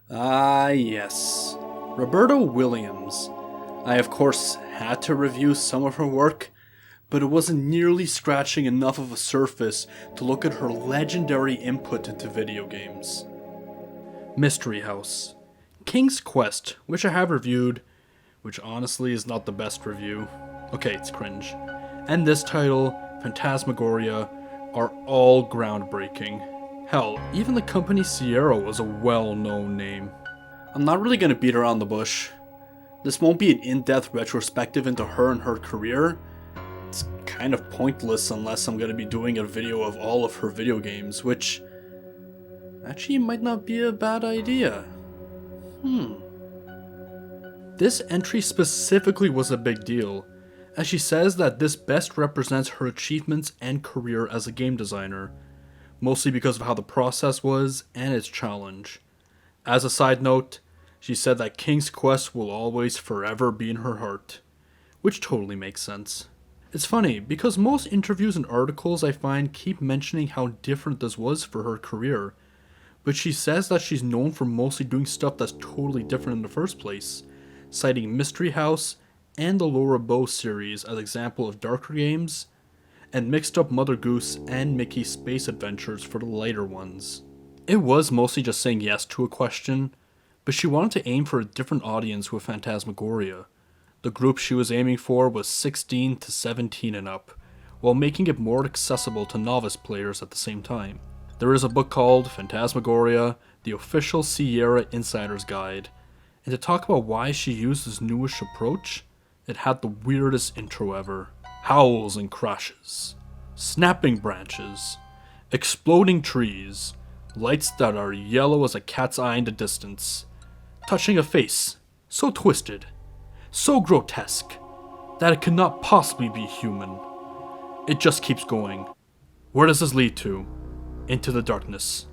Ah, yes. Roberta Williams. I, of course, had to review some of her work, but it wasn't nearly scratching enough of a surface to look at her legendary input into video games. Mystery House. King's Quest, which I have reviewed, which honestly is not the best review. Okay, it's cringe. And this title, Phantasmagoria, are all groundbreaking. Hell, even the company Sierra was a well-known name. I'm not really gonna beat around the bush. This won't be an in-depth retrospective into her and her career. It's kind of pointless unless I'm gonna be doing a video of all of her video games, which actually might not be a bad idea. This entry specifically was a big deal, as she says that this best represents her achievements and career as a game designer, mostly because of how the process was and its challenge. As a side note, she said that King's Quest will always forever be in her heart, which totally makes sense. It's funny, because most interviews and articles I find keep mentioning how different this was for her career, but she says that she's known for mostly doing stuff that's totally different in the first place, citing Mystery House and the Laura Bow series as example of darker games, and mixed up Mother Goose and Mickey's Space Adventures for the lighter ones. It was mostly just saying yes to a question, but she wanted to aim for a different audience with Phantasmagoria. The group she was aiming for was 16 to 17 and up, while making it more accessible to novice players at the same time. There is a book called Phantasmagoria, the official Sierra Insider's Guide, and to talk about why she used this newish approach, it had the weirdest intro ever. Howls and crashes, snapping branches, exploding trees, lights that are yellow as a cat's eye in the distance, touching a face so twisted, so grotesque, that it cannot possibly be human. It just keeps going. Where does this lead to? Into the darkness,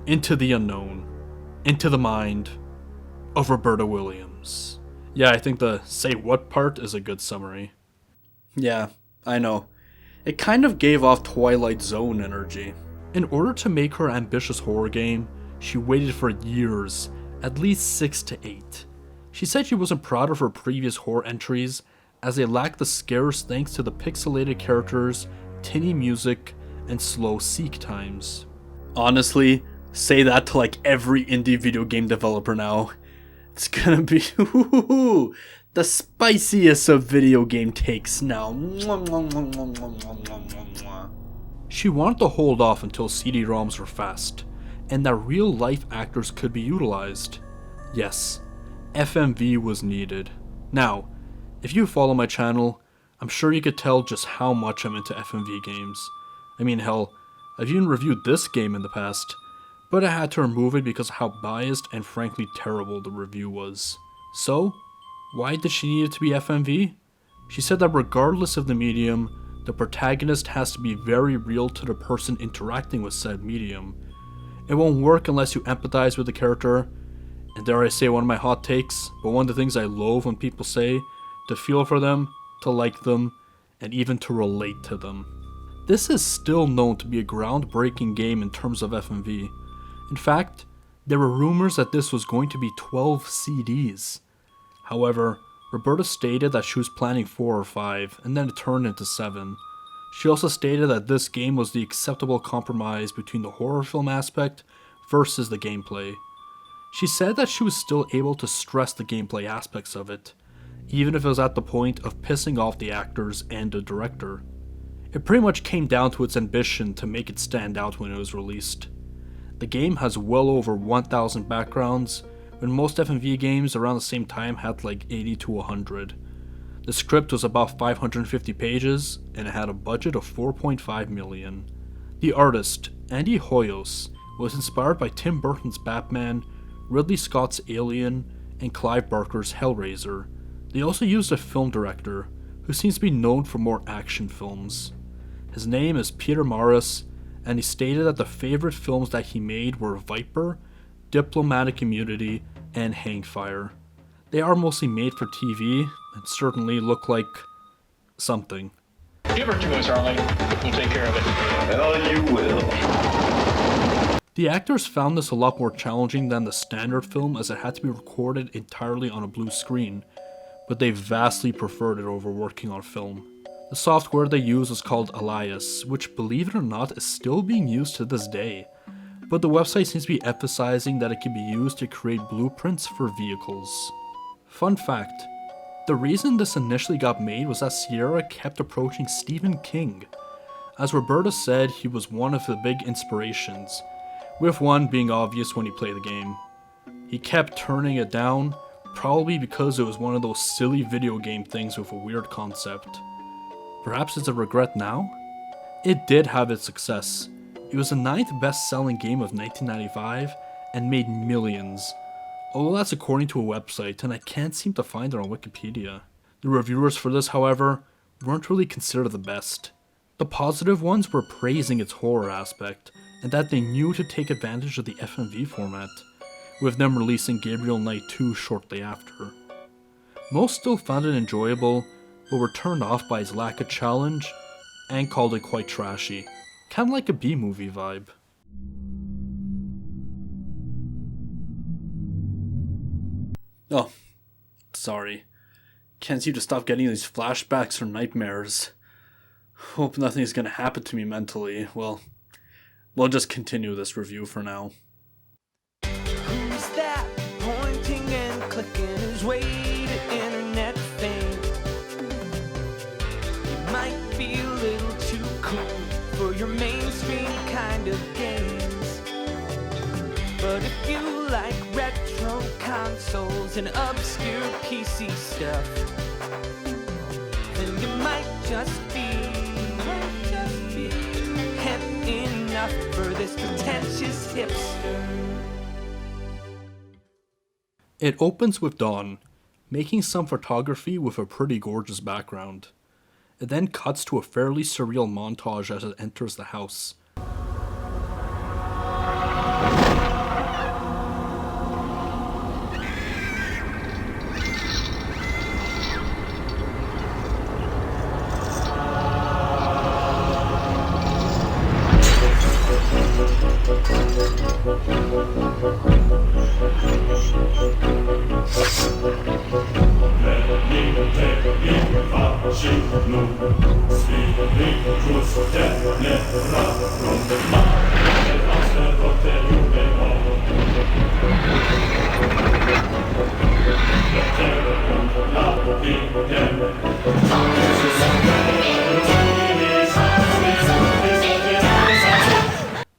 into the unknown, into the mind of Roberta Williams. Yeah, I think the say what part is a good summary. Yeah, I know. It kind of gave off Twilight Zone energy. In order to make her ambitious horror game, she waited for years, at least 6 to 8. She said she wasn't proud of her previous horror entries, as they lacked the scares thanks to the pixelated characters, tinny music, and slow seek times. Honestly, say that to like every indie video game developer now. It's gonna be the spiciest of video game takes now. She wanted to hold off until CD-ROMs were fast, and that real-life actors could be utilized. Yes, FMV was needed. Now, if you follow my channel, I'm sure you could tell just how much I'm into FMV games. I mean, hell, I've even reviewed this game in the past, but I had to remove it because of how biased and frankly terrible the review was. So, why did she need it to be FMV? She said that regardless of the medium, the protagonist has to be very real to the person interacting with said medium. It won't work unless you empathize with the character, and dare I say one of my hot takes, but one of the things I loathe when people say, to feel for them, to like them, and even to relate to them. This is still known to be a groundbreaking game in terms of FMV. In fact, there were rumors that this was going to be 12 CDs. However, Roberta stated that she was planning 4 or 5, and then it turned into 7. She also stated that this game was the acceptable compromise between the horror film aspect versus the gameplay. She said that she was still able to stress the gameplay aspects of it, even if it was at the point of pissing off the actors and the director. It pretty much came down to its ambition to make it stand out when it was released. The game has well over 1,000 backgrounds, when most FMV games around the same time had like 80 to 100. The script was about 550 pages, and it had a budget of $4.5 million. The artist, Andy Hoyos, was inspired by Tim Burton's Batman, Ridley Scott's Alien, and Clive Barker's Hellraiser. They also used a film director, who seems to be known for more action films. His name is Peter Morris, and he stated that the favorite films that he made were Viper, Diplomatic Immunity, and Hangfire. They are mostly made for TV, and certainly look like something. Give her to us, Harley. We'll take care of it. Hell, you will. The actors found this a lot more challenging than the standard film as it had to be recorded entirely on a blue screen, but they vastly preferred it over working on film. The software they used was called Elias, which, believe it or not, is still being used to this day, but the website seems to be emphasizing that it can be used to create blueprints for vehicles. Fun fact, the reason this initially got made was that Sierra kept approaching Stephen King. As Roberta said, he was one of the big inspirations, with one being obvious when he played the game. He kept turning it down, probably because it was one of those silly video game things with a weird concept. Perhaps it's a regret now? It did have its success. It was the 9th best-selling game of 1995 and made millions. Although that's according to a website, and I can't seem to find it on Wikipedia. The reviewers for this, however, weren't really considered the best. The positive ones were praising its horror aspect, and that they knew to take advantage of the FMV format, with them releasing Gabriel Knight 2 shortly after. Most still found it enjoyable, but were turned off by its lack of challenge, and called it quite trashy. Kinda like a B-movie vibe. Oh, sorry. Can't seem to stop getting these flashbacks or nightmares. Hope nothing's gonna happen to me mentally. Well, we'll just continue this review for now. Who's that pointing and clicking his way to internet fame? You might be a little too cool for your mainstream kind of games, but if you like retro consoles and obscure PC stuff, then you might just be hip enough for this pretentious hipster. It opens with Dawn, making some photography with a pretty gorgeous background. It then cuts to a fairly surreal montage as it enters the house.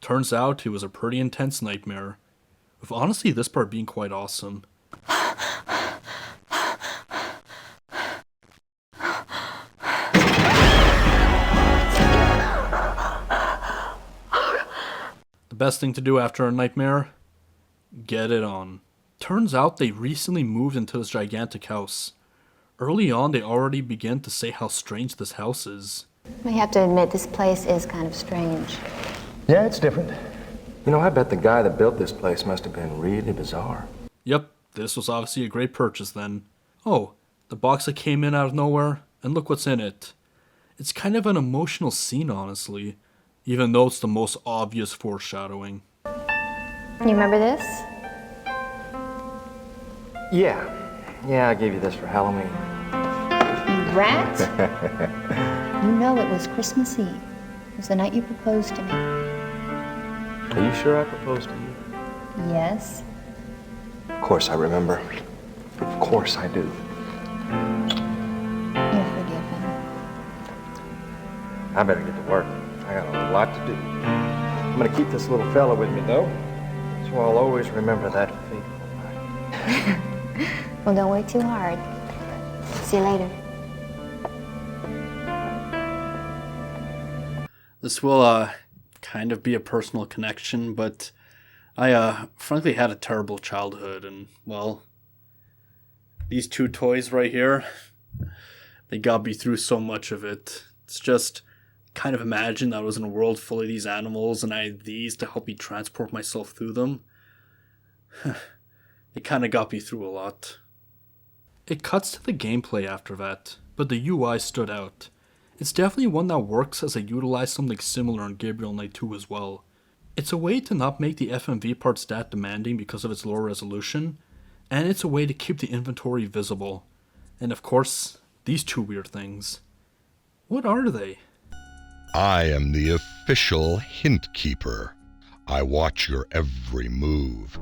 Turns out it was a pretty intense nightmare, with honestly this part being quite awesome. The best thing to do after a nightmare? Get it on. Turns out they recently moved into this gigantic house. Early on they already began to say how strange this house is. We have to admit this place is kind of strange. Yeah, it's different. You know, I bet the guy that built this place must have been really bizarre. Yep, this was obviously a great purchase then. Oh, the box that came in out of nowhere, and look what's in it. It's kind of an emotional scene, honestly, even though it's the most obvious foreshadowing. You remember this? Yeah, I gave you this for Halloween. You rat? You know it was Christmas Eve. It was the night you proposed to me. Are you sure I proposed to you? Yes. Of course I remember. Of course I do. You're forgiven. I better get to work. I got a lot to do. I'm gonna keep this little fella with me, though, so I'll always remember that fateful night. Well, don't work too hard. See you later. This will kind of be a personal connection, but I frankly had a terrible childhood, and well, these two toys right here, they got me through so much of it. It's just kind of imagine that I was in a world full of these animals and I had these to help me transport myself through them. It kind of got me through a lot. It cuts to the gameplay after that, but the UI stood out. It's definitely one that works as I utilized something similar in Gabriel Knight 2 as well. It's a way to not make the FMV parts that demanding because of its lower resolution, and it's a way to keep the inventory visible. And of course, these two weird things. What are they? I am the official hint keeper. I watch your every move.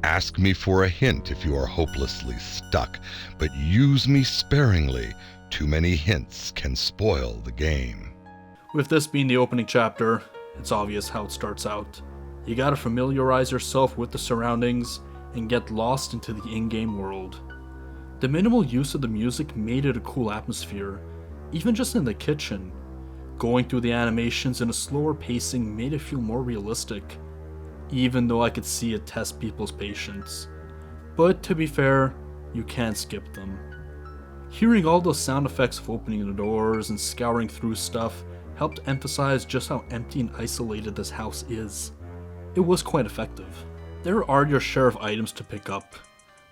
Ask me for a hint if you are hopelessly stuck, but use me sparingly. Too many hints can spoil the game. With this being the opening chapter, it's obvious how it starts out. You gotta familiarize yourself with the surroundings and get lost into the in-game world. The minimal use of the music made it a cool atmosphere, even just in the kitchen. Going through the animations in a slower pacing made it feel more realistic, even though I could see it test people's patience. But to be fair, you can't skip them. Hearing all those sound effects of opening the doors and scouring through stuff helped emphasize just how empty and isolated this house is. It was quite effective. There are your share of items to pick up,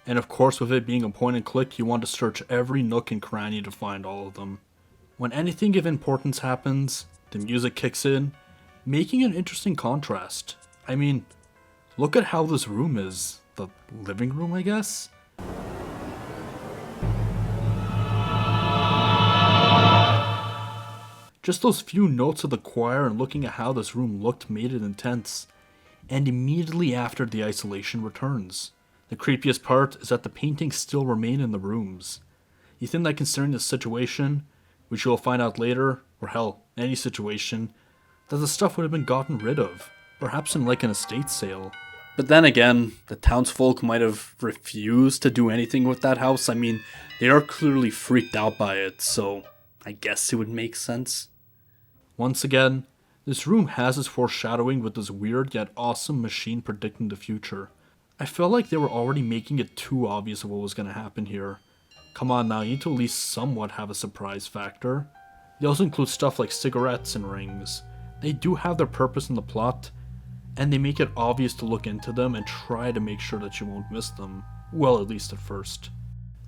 and of course with it being a point and click, you want to search every nook and cranny to find all of them. When anything of importance happens, the music kicks in, making an interesting contrast. I mean, look at how this room is. The living room, I guess? Just those few notes of the choir and looking at how this room looked made it intense. And immediately after, the isolation returns. The creepiest part is that the paintings still remain in the rooms. You think that considering the situation, which you'll find out later, or hell, any situation, that the stuff would have been gotten rid of, perhaps in like an estate sale. But then again, the townsfolk might have refused to do anything with that house. I mean, they are clearly freaked out by it, so I guess it would make sense. Once again, this room has its foreshadowing with this weird yet awesome machine predicting the future. I felt like they were already making it too obvious of what was going to happen here. Come on now, you need to at least somewhat have a surprise factor. They also include stuff like cigarettes and rings. They do have their purpose in the plot, and they make it obvious to look into them and try to make sure that you won't miss them. Well, at least at first.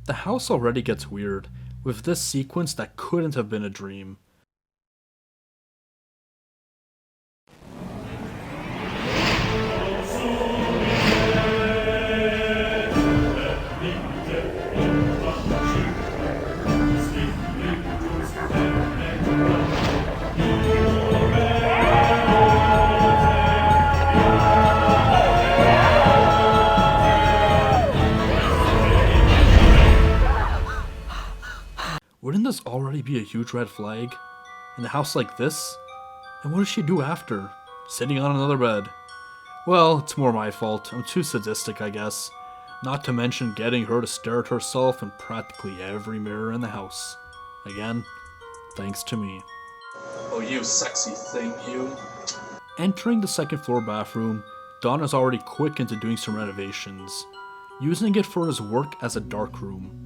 The house already gets weird, with this sequence that couldn't have been a dream. Wouldn't this already be a huge red flag? In a house like this? And what does she do after? Sitting on another bed. Well, it's more my fault. I'm too sadistic, I guess. Not to mention getting her to stare at herself in practically every mirror in the house. Again, thanks to me. Oh, you sexy thing, you. Entering the second floor bathroom, Don is already quick into doing some renovations, using it for his work as a dark room.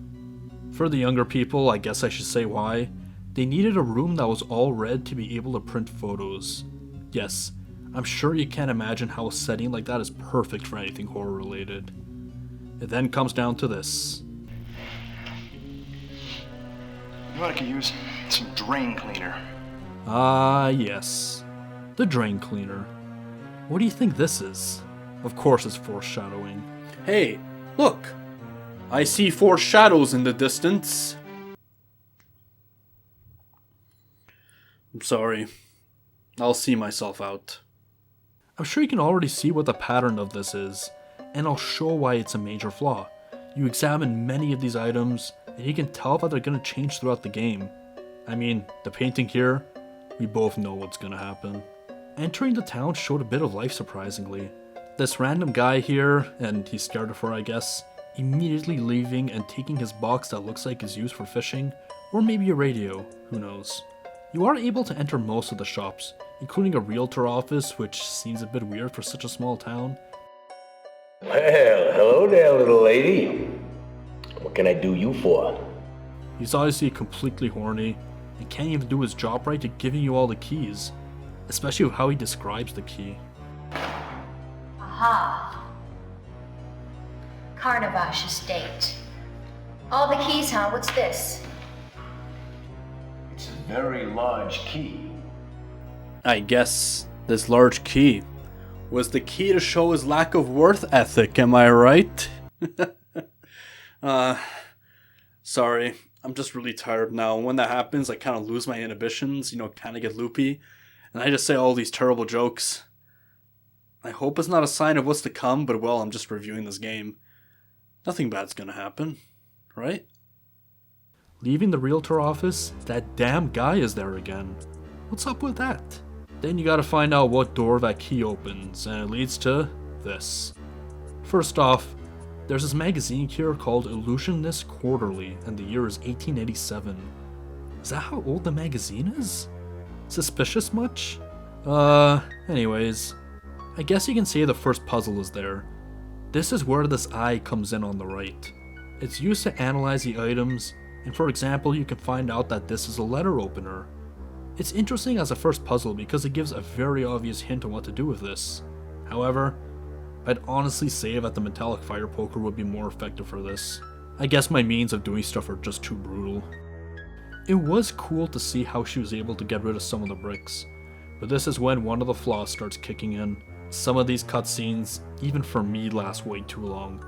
For the younger people, I guess I should say why, they needed a room that was all red to be able to print photos. Yes, I'm sure you can't imagine how a setting like that is perfect for anything horror related. It then comes down to this. You know what I could use? Some drain cleaner. Ah, yes. The drain cleaner. What do you think this is? Of course it's foreshadowing. Hey, look! I see 4 shadows in the distance. I'm sorry. I'll see myself out. I'm sure you can already see what the pattern of this is, and I'll show why it's a major flaw. You examine many of these items, and you can tell that they're going to change throughout the game. I mean, the painting here, we both know what's going to happen. Entering the town showed a bit of life surprisingly. This random guy here, and he's scared of her I guess, immediately leaving and taking his box that looks like is used for fishing, or maybe a radio, who knows. You are able to enter most of the shops, including a realtor office, which seems a bit weird for such a small town. Well, hello there, little lady. What can I do you for? He's obviously completely horny, and can't even do his job right to giving you all the keys, especially with how he describes the key. Aha. Carnavash Estate. All the keys, huh? What's this? It's a very large key. I guess this large key. was the key to show his lack of worth ethic, am I right? Sorry, I'm just really tired now. When that happens, I kind of lose my inhibitions, kind of get loopy, and I just say all these terrible jokes. I hope it's not a sign of what's to come, but well, I'm just reviewing this game. Nothing bad's gonna happen, right? Leaving the realtor office, that damn guy is there again. What's up with that? Then you gotta find out what door that key opens, and it leads to this. First off, there's this magazine here called Illusionist Quarterly, and the year is 1887. Is that how old the magazine is? Suspicious much? Anyways, I guess you can say the first puzzle is there. This is where this eye comes in on the right. It's used to analyze the items, and for example, you can find out that this is a letter opener. It's interesting as a first puzzle because it gives a very obvious hint on what to do with this. However, I'd honestly say that the metallic fire poker would be more effective for this. I guess my means of doing stuff are just too brutal. It was cool to see how she was able to get rid of some of the bricks, but this is when one of the flaws starts kicking in. Some of these cutscenes, even for me, last way too long.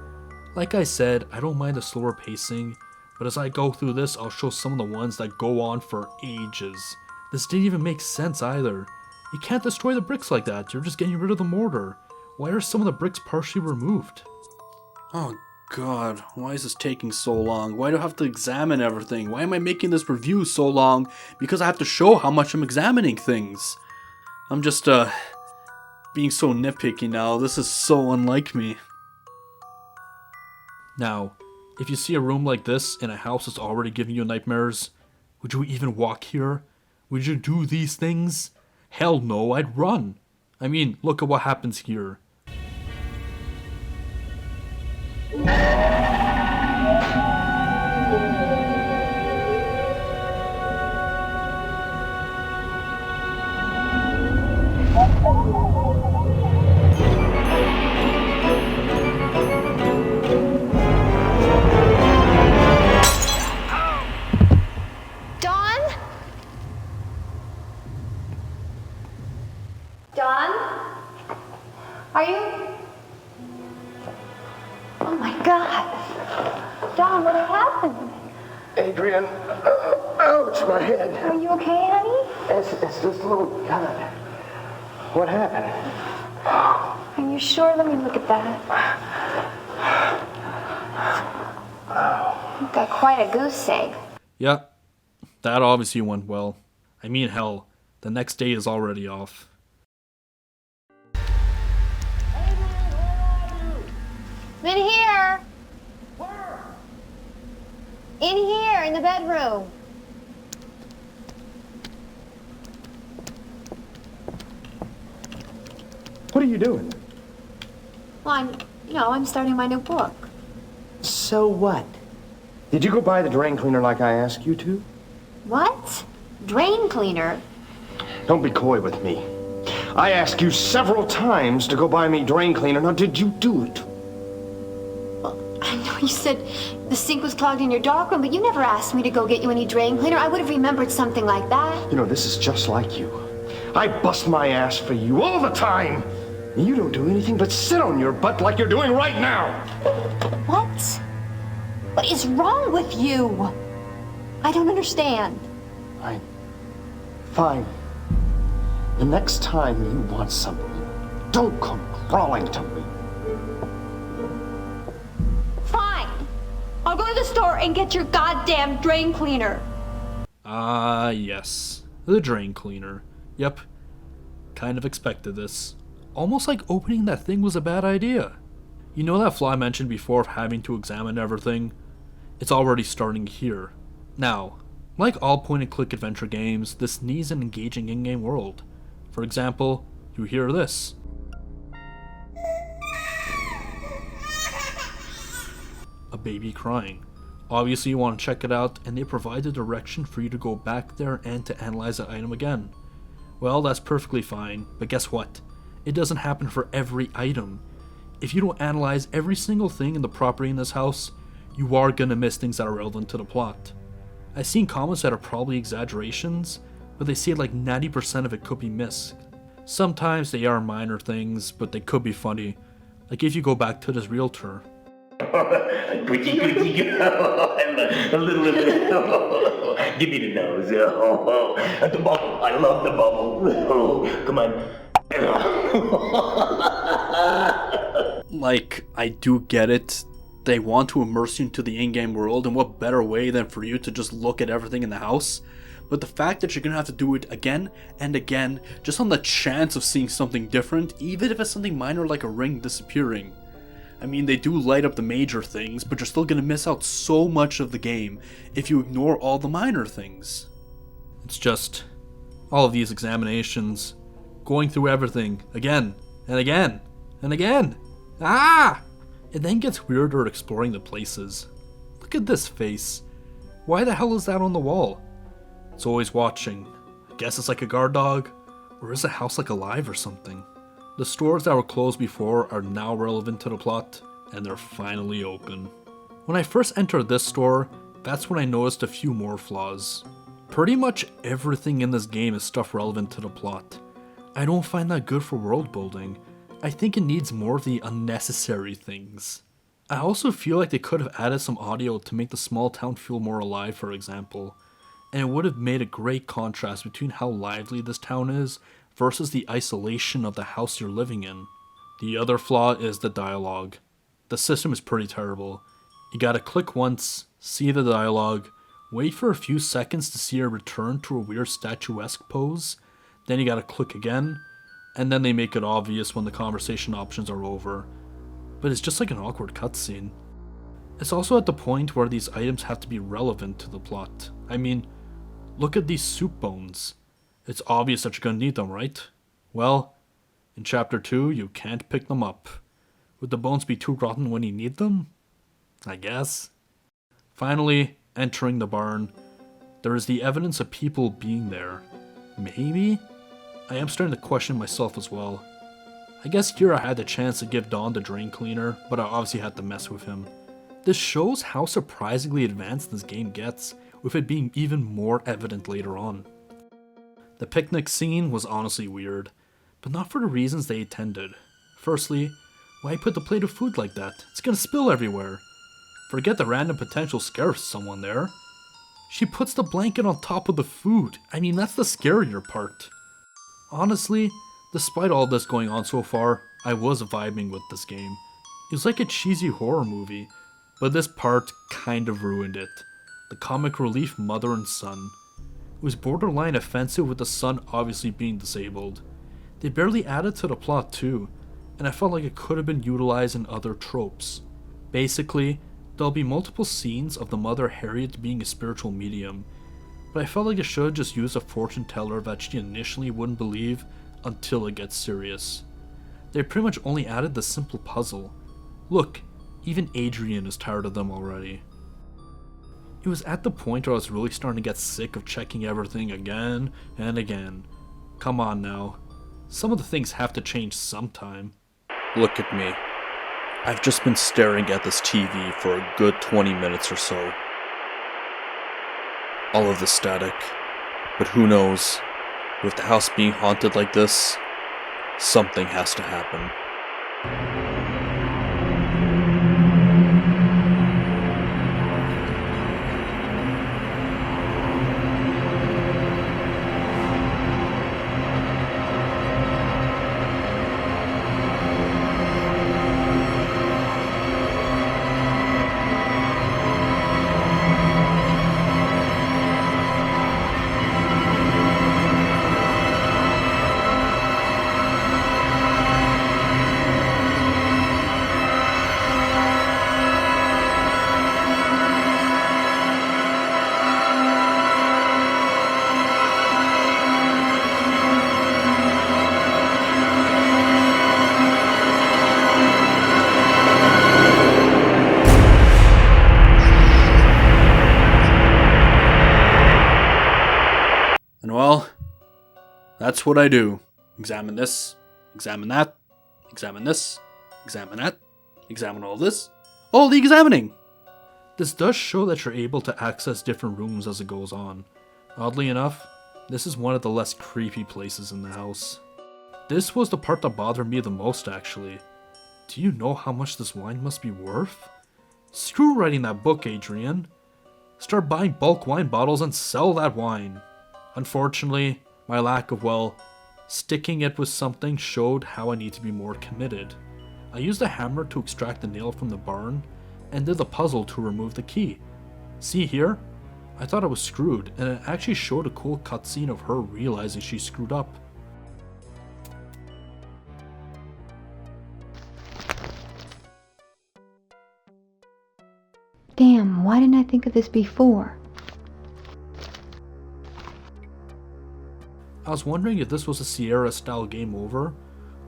Like I said, I don't mind the slower pacing, but as I go through this, I'll show some of the ones that go on for ages. This didn't even make sense either. You can't destroy the bricks like that, you're just getting rid of the mortar. Why are some of the bricks partially removed? Oh god, why is this taking so long? Why do I have to examine everything? Why am I making this review so long? Because I have to show how much I'm examining things. I'm just, being so nitpicky now. This is so unlike me. Now, if you see a room like this in a house that's already giving you nightmares, would you even walk here? Would you do these things? Hell no, I'd run. I mean, look at what happens here. Are you? Oh my God. Don, what happened? Adrian, ouch, my head. Are you okay, honey? It's just a little cut. What happened? Are you sure? Let me look at that. You've got quite a goose egg. Yeah, that obviously went well. I mean, hell, the next day is already off. In here. Where? In here, in the bedroom. What are you doing? Well, I'm starting my new book. So what? Did you go buy the drain cleaner like I asked you to? What? Drain cleaner? Don't be coy with me. I asked you several times to go buy me drain cleaner. Now, did you do it? I know you said the sink was clogged in your darkroom, but you never asked me to go get you any drain cleaner. I would have remembered something like that. You know, this is just like you. I bust my ass for you all the time. And you don't do anything but sit on your butt like you're doing right now. What? What is wrong with you? I don't understand. Fine. The next time you want something, don't come crawling to me. Fine. I'll go to the store and get your goddamn drain cleaner. Yes. The drain cleaner. Yep. Kind of expected this. Almost like opening that thing was a bad idea. You know that flaw I mentioned before of having to examine everything? It's already starting here. Now, like all point-and-click adventure games, this needs an engaging in-game world. For example, you hear this. A baby crying. Obviously you want to check it out, and they provide the direction for you to go back there and to analyze that item again. Well, that's perfectly fine, but guess what? It doesn't happen for every item. If you don't analyze every single thing in the property in this house, you are gonna miss things that are relevant to the plot. I've seen comments that are probably exaggerations, but they say like 90% of it could be missed. Sometimes they are minor things, but they could be funny. Like if you go back to this realtor. Pretty girl. A little bit. Give me the nose. The bubble. I love the bubble. Come on. Like, I do get it. They want to immerse you into the in-game world, and what better way than for you to just look at everything in the house? But the fact that you're gonna have to do it again and again, just on the chance of seeing something different, even if it's something minor like a ring disappearing. I mean, they do light up the major things, but you're still gonna miss out so much of the game if you ignore all the minor things. It's just, all of these examinations, going through everything, again, and again, and again. Ah! It then gets weirder exploring the places. Look at this face. Why the hell is that on the wall? It's always watching. I guess it's like a guard dog, or is the house like alive or something? The stores that were closed before are now relevant to the plot, and they're finally open. When I first entered this store, that's when I noticed a few more flaws. Pretty much everything in this game is stuff relevant to the plot. I don't find that good for world building. I think it needs more of the unnecessary things. I also feel like they could have added some audio to make the small town feel more alive, for example, and it would have made a great contrast between how lively this town is versus the isolation of the house you're living in. The other flaw is the dialogue. The system is pretty terrible. You gotta click once, see the dialogue, wait for a few seconds to see a return to a weird statuesque pose, then you gotta click again, and then they make it obvious when the conversation options are over. But it's just like an awkward cutscene. It's also at the point where these items have to be relevant to the plot. I mean, look at these soup bones. It's obvious that you're gonna need them, right? Well, in chapter 2, you can't pick them up. Would the bones be too rotten when you need them? I guess. Finally, entering the barn, there is the evidence of people being there. Maybe? I am starting to question myself as well. I guess here I had the chance to give Don the drain cleaner, but I obviously had to mess with him. This shows how surprisingly advanced this game gets, with it being even more evident later on. The picnic scene was honestly weird, but not for the reasons they intended. Firstly, why put the plate of food like that? It's gonna spill everywhere. Forget the random potential scare of someone there. She puts the blanket on top of the food. I mean, that's the scarier part. Honestly, despite all this going on so far, I was vibing with this game. It was like a cheesy horror movie, but this part kind of ruined it. The comic relief mother and son. It was borderline offensive with the son obviously being disabled. They barely added to the plot too, and I felt like it could have been utilized in other tropes. Basically, there'll be multiple scenes of the mother Harriet being a spiritual medium, but I felt like it should have just used a fortune teller that she initially wouldn't believe until it gets serious. They pretty much only added the simple puzzle. Look, even Adrian is tired of them already. It was at the point where I was really starting to get sick of checking everything again and again. Come on now. Some of the things have to change sometime. Look at me. I've just been staring at this TV for a good 20 minutes or so. All of the static. But who knows? With the house being haunted like this, something has to happen. And well, that's what I do. Examine this, examine that, examine this, examine that, examine all this. All the examining! This does show that you're able to access different rooms as it goes on. Oddly enough, this is one of the less creepy places in the house. This was the part that bothered me the most, actually. Do you know how much this wine must be worth? Screw writing that book, Adrian. Start buying bulk wine bottles and sell that wine. Unfortunately, my lack of, well, sticking it with something showed how I need to be more committed. I used a hammer to extract the nail from the barn, and did the puzzle to remove the key. See here? I thought I was screwed, and it actually showed a cool cutscene of her realizing she screwed up. Damn, why didn't I think of this before? I was wondering if this was a Sierra-style game over,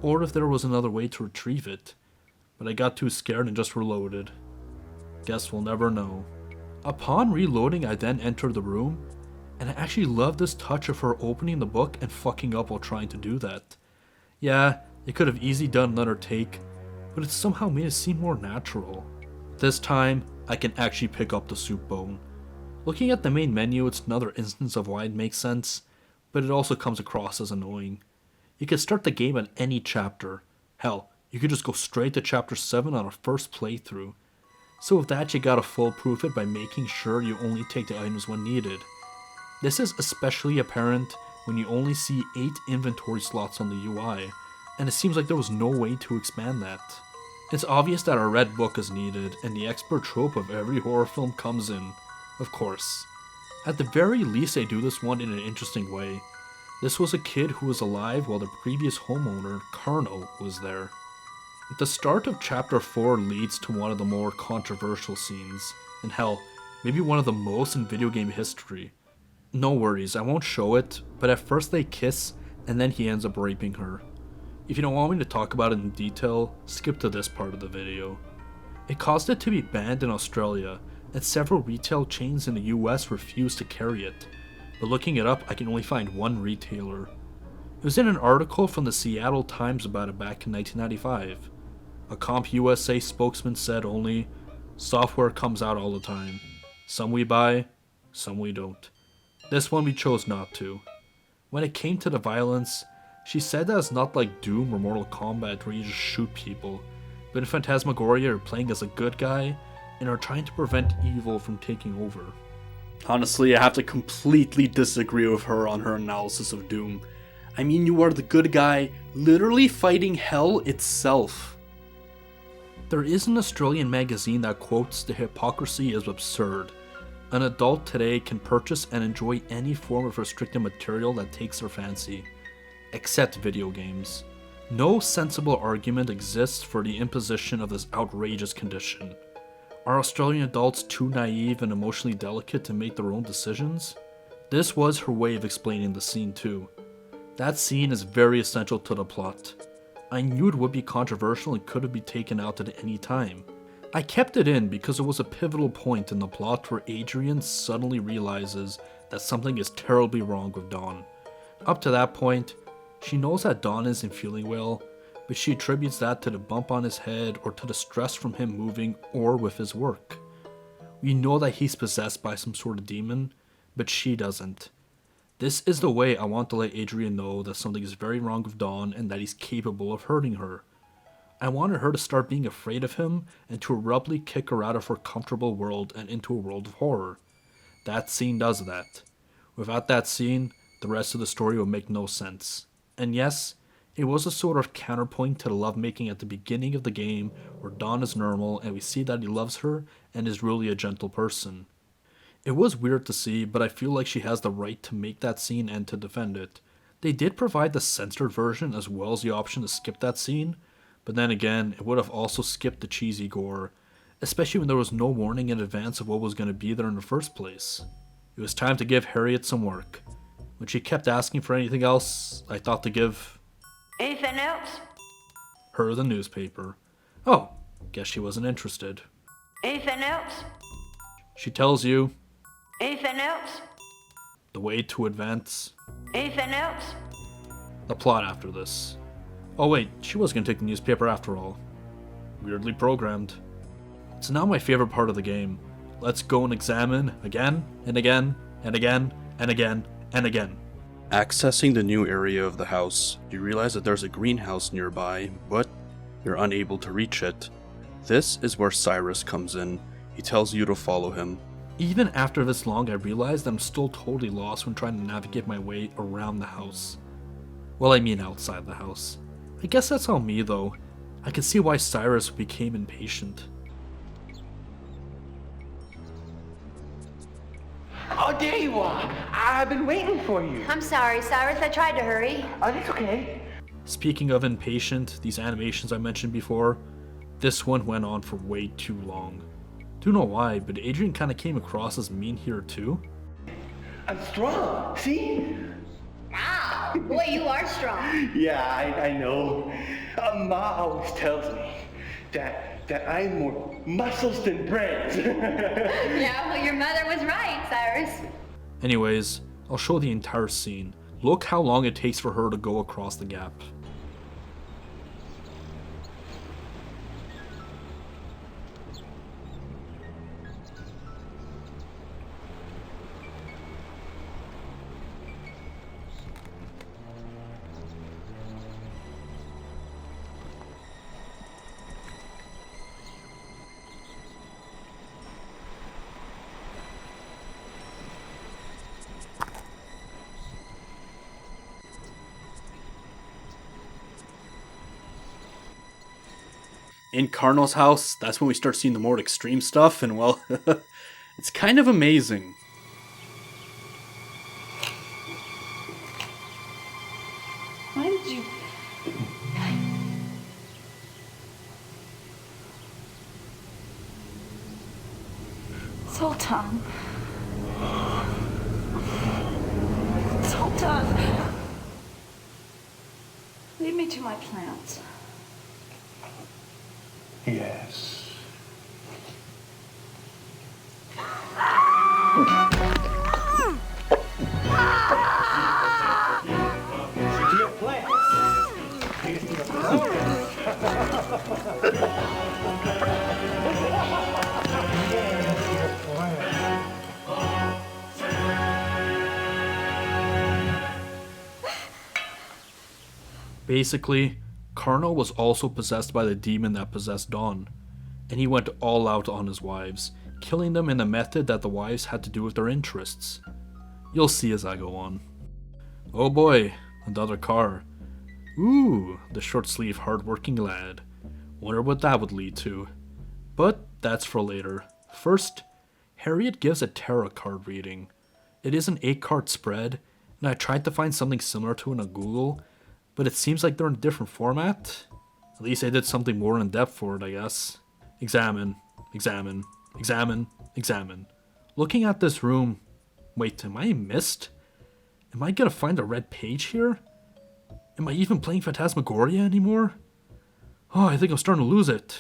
or if there was another way to retrieve it, but I got too scared and just reloaded. Guess we'll never know. Upon reloading, I then entered the room, and I actually love this touch of her opening the book and fucking up while trying to do that. Yeah, it could have easily done another take, but it somehow made it seem more natural. This time, I can actually pick up the soup bone. Looking at the main menu, it's another instance of why it makes sense, but it also comes across as annoying. You can start the game at any chapter. Hell, you could just go straight to chapter 7 on a first playthrough. So with that, you gotta foolproof it by making sure you only take the items when needed. This is especially apparent when you only see 8 inventory slots on the UI, and it seems like there was no way to expand that. It's obvious that a red book is needed, and the expert trope of every horror film comes in, of course. At the very least, they do this one in an interesting way. This was a kid who was alive while the previous homeowner, Carno, was there. The start of chapter 4 leads to one of the more controversial scenes, and hell, maybe one of the most in video game history. No worries, I won't show it, but at first they kiss, and then he ends up raping her. If you don't want me to talk about it in detail, skip to this part of the video. It caused it to be banned in Australia, and several retail chains in the US refused to carry it, but looking it up I can only find one retailer. It was in an article from the Seattle Times about it back in 1995. A Comp USA spokesman said only, "Software comes out all the time. Some we buy, some we don't. This one we chose not to." When it came to the violence, she said that it's not like Doom or Mortal Kombat where you just shoot people, but in Phantasmagoria you're playing as a good guy and are trying to prevent evil from taking over. Honestly, I have to completely disagree with her on her analysis of Doom. I mean, you are the good guy, literally fighting hell itself. There is an Australian magazine that quotes the hypocrisy is absurd. An adult today can purchase and enjoy any form of restricted material that takes their fancy, except video games. No sensible argument exists for the imposition of this outrageous condition. Are Australian adults too naive and emotionally delicate to make their own decisions? This was her way of explaining the scene too. That scene is very essential to the plot. I knew it would be controversial and could have been taken out at any time. I kept it in because it was a pivotal point in the plot where Adrian suddenly realizes that something is terribly wrong with Dawn. Up to that point, she knows that Dawn isn't feeling well, but she attributes that to the bump on his head or to the stress from him moving or with his work. We know that he's possessed by some sort of demon, but she doesn't. This is the way I want to let Adrian know that something is very wrong with Dawn and that he's capable of hurting her. I wanted her to start being afraid of him and to abruptly kick her out of her comfortable world and into a world of horror. That scene does that. Without that scene, the rest of the story would make no sense. And yes, it was a sort of counterpoint to the lovemaking at the beginning of the game where Dawn is normal and we see that he loves her and is really a gentle person. It was weird to see, but I feel like she has the right to make that scene and to defend it. They did provide the censored version as well as the option to skip that scene, but then again, it would have also skipped the cheesy gore, especially when there was no warning in advance of what was going to be there in the first place. It was time to give Harriet some work. When she kept asking for anything else, I thought to give... Anything else? Her the newspaper. Oh, guess she wasn't interested. Anything else? She tells you... Anything else? The way to advance... Anything else? The plot after this. Oh wait, she was going to take the newspaper after all. Weirdly programmed. It's now my favorite part of the game. Let's go and examine again, and again, and again, and again, and again. Accessing the new area of the house, you realize that there's a greenhouse nearby, but you're unable to reach it. This is where Cyrus comes in. He tells you to follow him. Even after this long, I realized I'm still totally lost when trying to navigate my way around the house. Well, I mean outside the house. I guess that's all me though. I can see why Cyrus became impatient. Oh, there you are. I've been waiting for you. I'm sorry, Cyrus. I tried to hurry. Oh, that's okay. Speaking of impatient, these animations I mentioned before, this one went on for way too long. Don't know why, but Adrian kinda came across as mean here too. I'm strong. See? Wow. Boy, you are strong. Yeah, I know. Ma always tells me that I'm more muscles than brains. Yeah, well, your mother was right, Cyrus. Anyways, I'll show the entire scene. Look how long it takes for her to go across the gap. In Carno's house, that's when we start seeing the more extreme stuff, and well, it's kind of amazing. Why did you... Sultan. Sultan. Lead me to my plants. Yes. Basically, Carno was also possessed by the demon that possessed Dawn, and he went all out on his wives, killing them in a method that the wives had to do with their interests. You'll see as I go on. Oh boy, another car. Ooh, the short-sleeve hard-working lad. Wonder what that would lead to. But that's for later. First, Harriet gives a tarot card reading. It is an 8-card spread, and I tried to find something similar to it on Google, but it seems like they're in a different format. At least they did something more in depth for it, I guess. Examine, examine, examine, examine. Looking at this room... Wait, am I missed? Am I gonna find a red page here? Am I even playing Phantasmagoria anymore? Oh, I think I'm starting to lose it.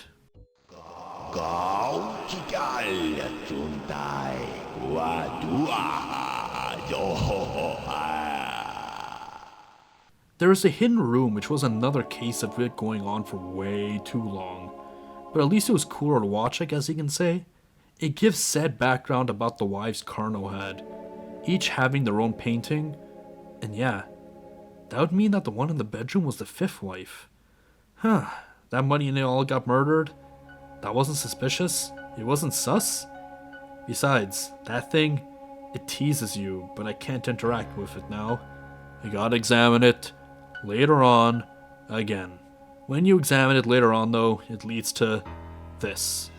There is a hidden room, which was another case of it going on for way too long. But at least it was cooler to watch, I guess you can say. It gives said background about the wives Carno had, each having their own painting. And yeah, that would mean that the one in the bedroom was the 5th wife. Huh, that money and they all got murdered? That wasn't suspicious? It wasn't sus? Besides, that thing, it teases you, but I can't interact with it now. I gotta examine it later on again. When you examine it later on though, it leads to this.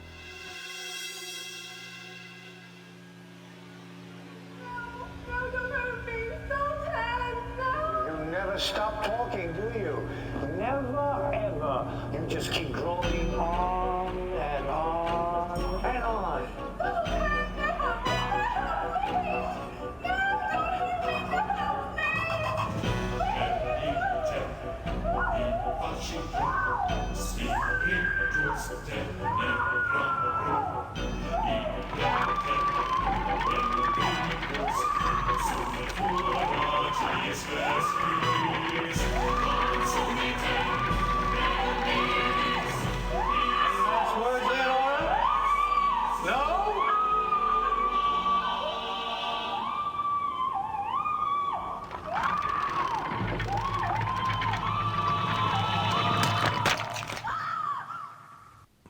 You never stop talking, do you? Never, ever. You just keep droning on and on and on.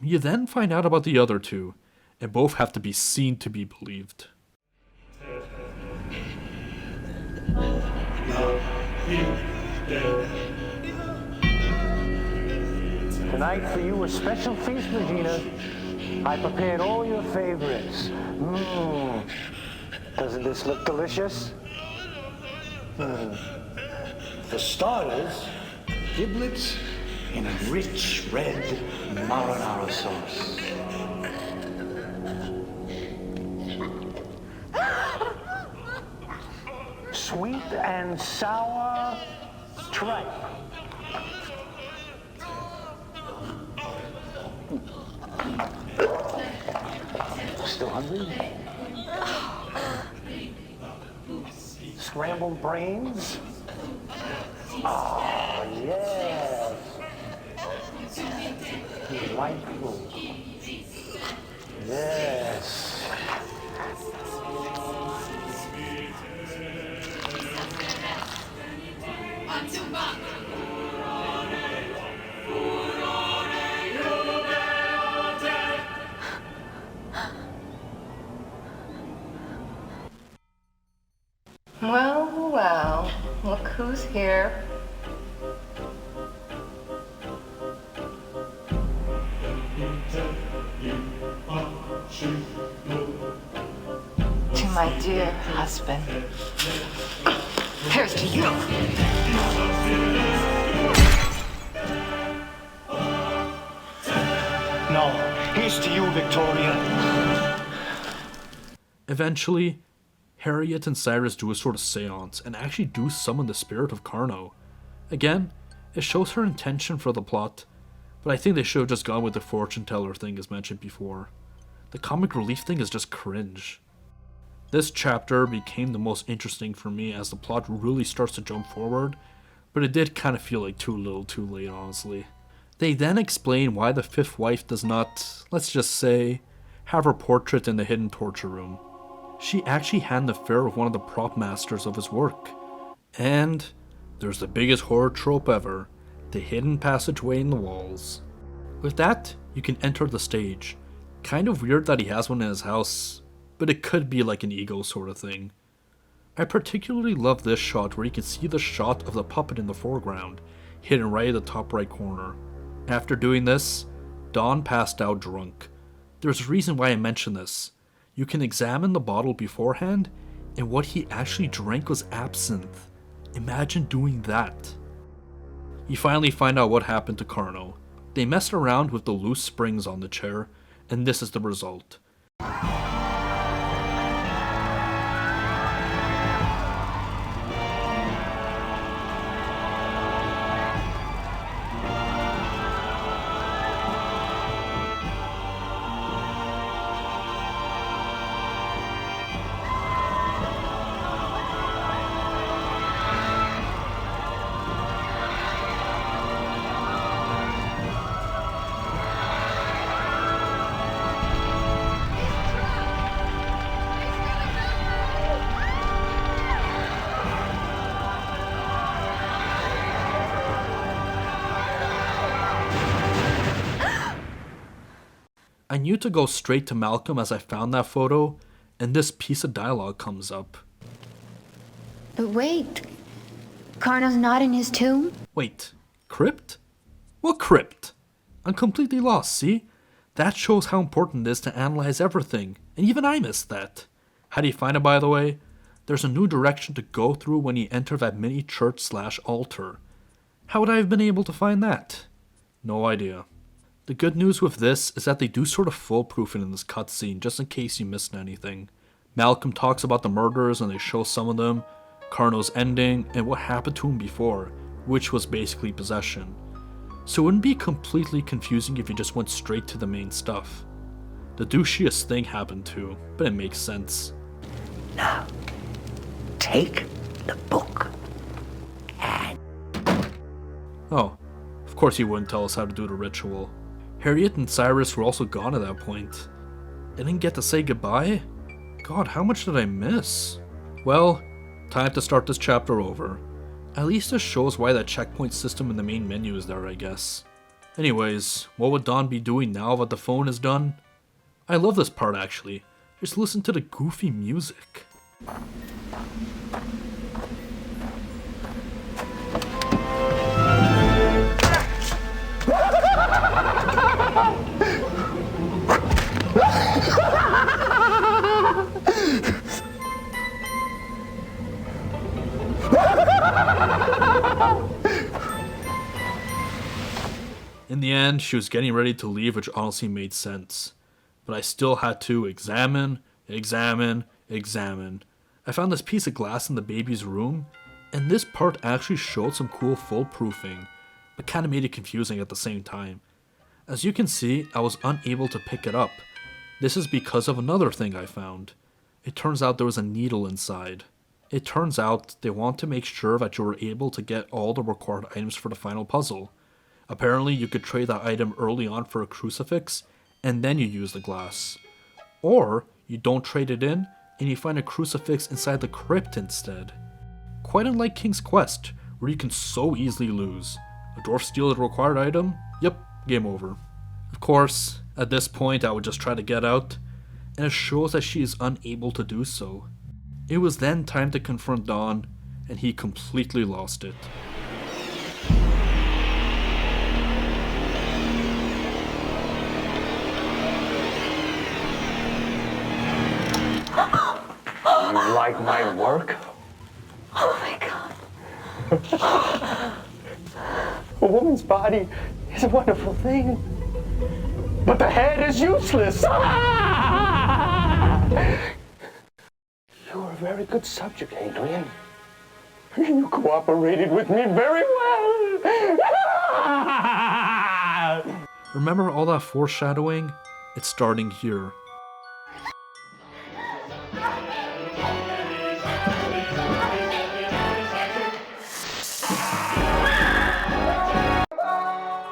You then find out about the other two, and both have to be seen to be believed. Tonight for you a special feast, Regina. I prepared all your favorites. Doesn't this look delicious? For starters, giblets in a rich red marinara sauce. Sweet and sour tripe. Still hungry? Scrambled brains? Oh, yes. Delightful. Yes. Well, well, look who's here. To my dear husband. Here's to you. No, here's to you, Victoria. Eventually, Harriet and Cyrus do a sort of seance and actually do summon the spirit of Carno. Again, it shows her intention for the plot, but I think they should have just gone with the fortune teller thing as mentioned before. The comic relief thing is just cringe. This chapter became the most interesting for me as the plot really starts to jump forward, but it did kind of feel like too little too late, honestly. They then explain why the fifth wife does not, let's just say, have her portrait in the hidden torture room. She actually had an affair with one of the prop masters of his work. And there's the biggest horror trope ever, the hidden passageway in the walls. With that, you can enter the stage. Kind of weird that he has one in his house, but it could be like an ego sort of thing. I particularly love this shot where you can see the shot of the puppet in the foreground, hidden right at the top right corner. After doing this, Dawn passed out drunk. There's a reason why I mention this. You can examine the bottle beforehand, and what he actually drank was absinthe. Imagine doing that. You finally find out what happened to Carno. They messed around with the loose springs on the chair, and this is the result. I knew to go straight to Malcolm as I found that photo, and this piece of dialogue comes up. But wait, Carno's not in his tomb? Wait, crypt? What crypt? I'm completely lost, see? That shows how important it is to analyze everything, and even I missed that. How do you find it, by the way? There's a new direction to go through when you enter that mini church/altar. How would I have been able to find that? No idea. The good news with this is that they do sort of foolproof it in this cutscene, just in case you missed anything. Malcolm talks about the murders and they show some of them, Carno's ending, and what happened to him before, which was basically possession. So it wouldn't be completely confusing if you just went straight to the main stuff. The douchiest thing happened too, but it makes sense. Now, take the book and... Oh, of course he wouldn't tell us how to do the ritual. Harriet and Cyrus were also gone at that point. I didn't get to say goodbye? God, how much did I miss? Well, time to start this chapter over. At least this shows why that checkpoint system in the main menu is there, I guess. Anyways, what would Dawn be doing now that the phone is done? I love this part actually. Just listen to the goofy music. In the end, she was getting ready to leave, which honestly made sense. But I still had to examine. I found this piece of glass in the baby's room, and this part actually showed some cool foolproofing, but kinda made it confusing at the same time. As you can see, I was unable to pick it up. This is because of another thing I found. It turns out there was a needle inside. It turns out they want to make sure that you were able to get all the required items for the final puzzle. Apparently, you could trade that item early on for a crucifix, and then you use the glass. Or, you don't trade it in, and you find a crucifix inside the crypt instead. Quite unlike King's Quest, where you can so easily lose. A dwarf steals the required item? Yep, game over. Of course, at this point I would just try to get out, and it shows that she is unable to do so. It was then time to confront Dawn, and he completely lost it. You like my work? Oh my God. A woman's body is a wonderful thing, but the head is useless. You're a very good subject, Adrian. You cooperated with me very well. Remember all that foreshadowing? It's starting here.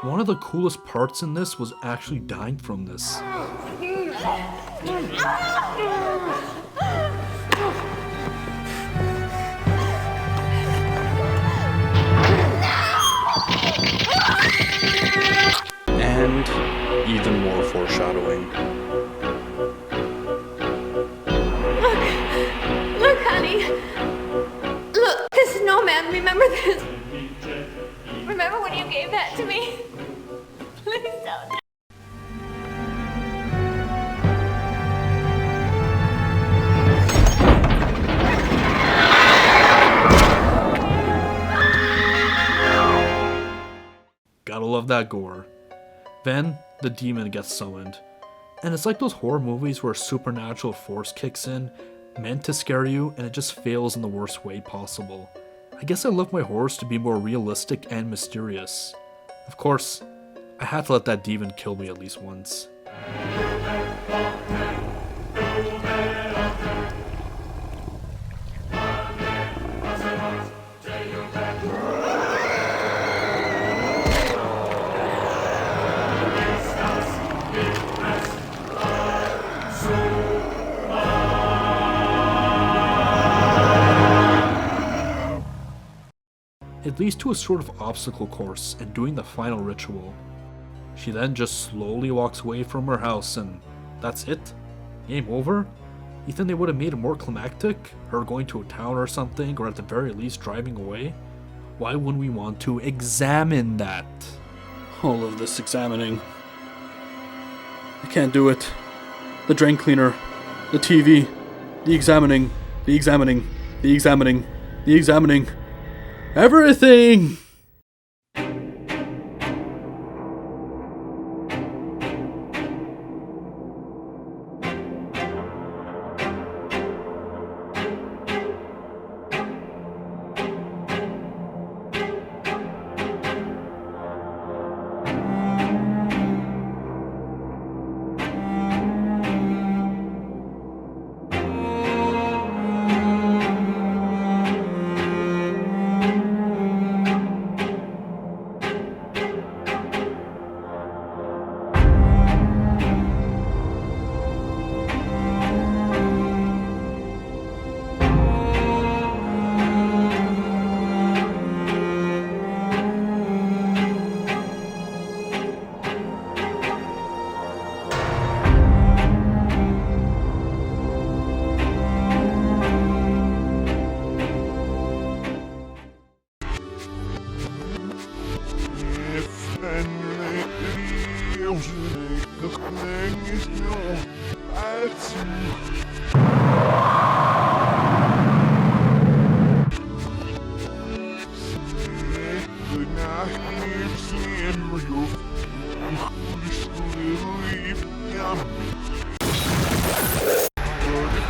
One of the coolest parts in this was actually dying from this. And even more foreshadowing. Look, honey. Look, the snowman. Remember this? Remember when you gave that to me? Please don't. Gotta love that gore. Then, the demon gets summoned. And it's like those horror movies where a supernatural force kicks in, meant to scare you, and it just fails in the worst way possible. I guess I love my horrors to be more realistic and mysterious. Of course, I had to let that demon kill me at least once. It leads to a sort of obstacle course and doing the final ritual. She then just slowly walks away from her house and that's it? Game over? You think they would have made it more climactic? Her going to a town or something, or at the very least driving away? Why wouldn't we want to examine that? All of this examining. I can't do it. The drain cleaner, the TV, the examining, the examining, the examining, the examining. Everything!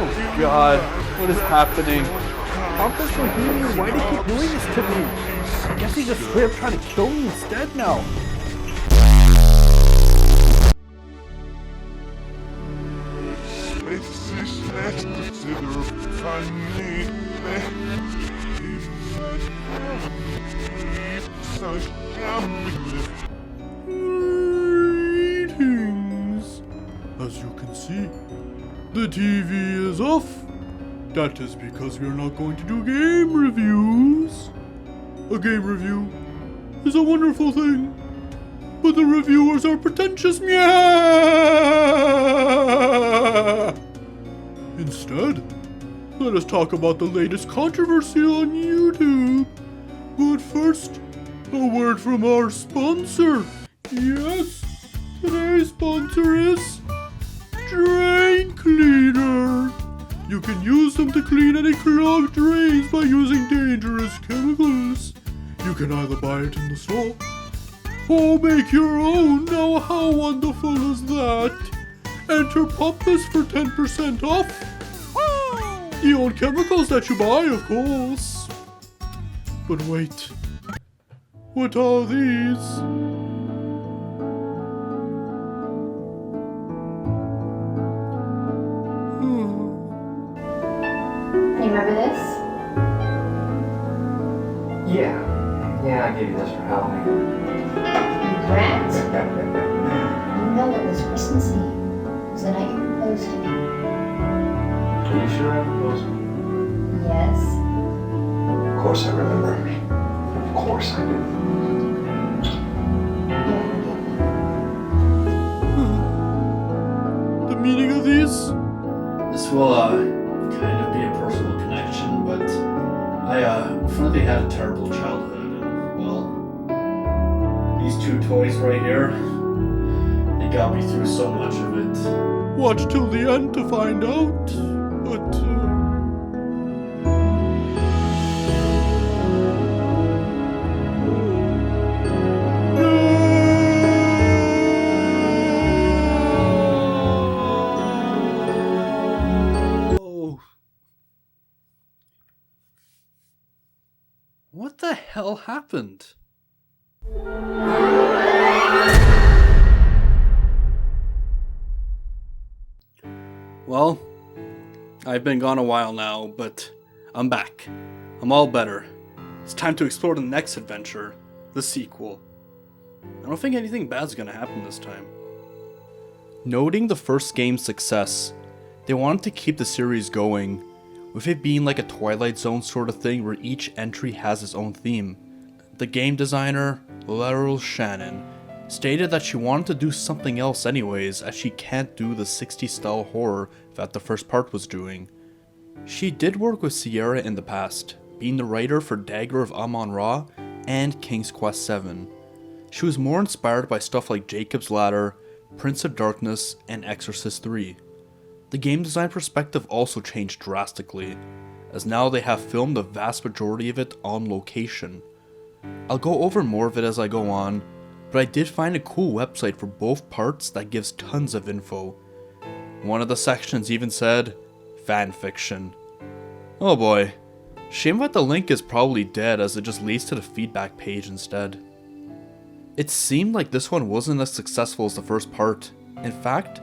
Oh God, what is happening? Phantasmagoria, why do you keep doing this to me? I guess he's just straight up trying to kill me instead now. Greetings. As you can see, the TV is off. That is because we are not going to do game reviews. A game review is a wonderful thing, but the reviewers are pretentious. Meow. Instead, let us talk about the latest controversy on YouTube. But first, a word from our sponsor. Yes, today's sponsor is Drain Cleaner. You can use them to clean any clogged drains by using dangerous chemicals. You can either buy it in the store or make your own. Now how wonderful is that? Enter Pompous for 10% off. The old chemicals that you buy, of course. But wait, what are these? You remember this? Yeah, I gave you this for Halloween. Grant? You know it was Christmas Eve. It was the night you proposed to me. Are you sure I proposed? Yes. Of course I remember. Of course I do. The meaning of these? This will kind of be a personal connection, but I unfortunately had a terrible childhood, and well, these two toys right here, they got me through so much of it. Watch till the end to find out, but what the hell happened? Well, I've been gone a while now, but I'm back. I'm all better. It's time to explore the next adventure, the sequel. I don't think anything bad's gonna happen this time. Noting the first game's success, they wanted to keep the series going, with it being like a Twilight Zone sort of thing where each entry has its own theme. The game designer, Lorelei Shannon, stated that she wanted to do something else anyways, as she can't do the 60s style horror that the first part was doing. She did work with Sierra in the past, being the writer for Dagger of Amon-Ra and King's Quest VII. She was more inspired by stuff like Jacob's Ladder, Prince of Darkness, and Exorcist III. The game design perspective also changed drastically, as now they have filmed the vast majority of it on location. I'll go over more of it as I go on, but I did find a cool website for both parts that gives tons of info. One of the sections even said, fanfiction. Oh boy, shame that the link is probably dead as it just leads to the feedback page instead. It seemed like this one wasn't as successful as the first part. In fact,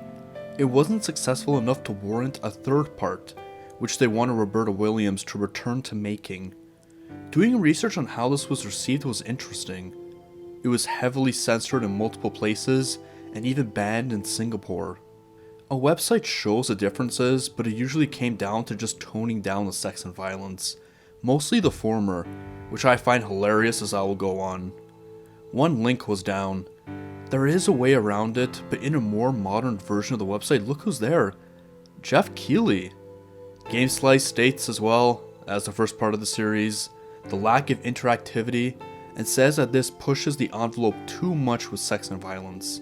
it wasn't successful enough to warrant a third part, which they wanted Roberta Williams to return to making. Doing research on how this was received was interesting. It was heavily censored in multiple places, and even banned in Singapore. A website shows the differences, but it usually came down to just toning down the sex and violence. Mostly the former, which I find hilarious as I will go on. One link was down. There is a way around it, but in a more modern version of the website, look who's there. Jeff Keighley. GameSlice states as well, as the first part of the series, the lack of interactivity and says that this pushes the envelope too much with sex and violence.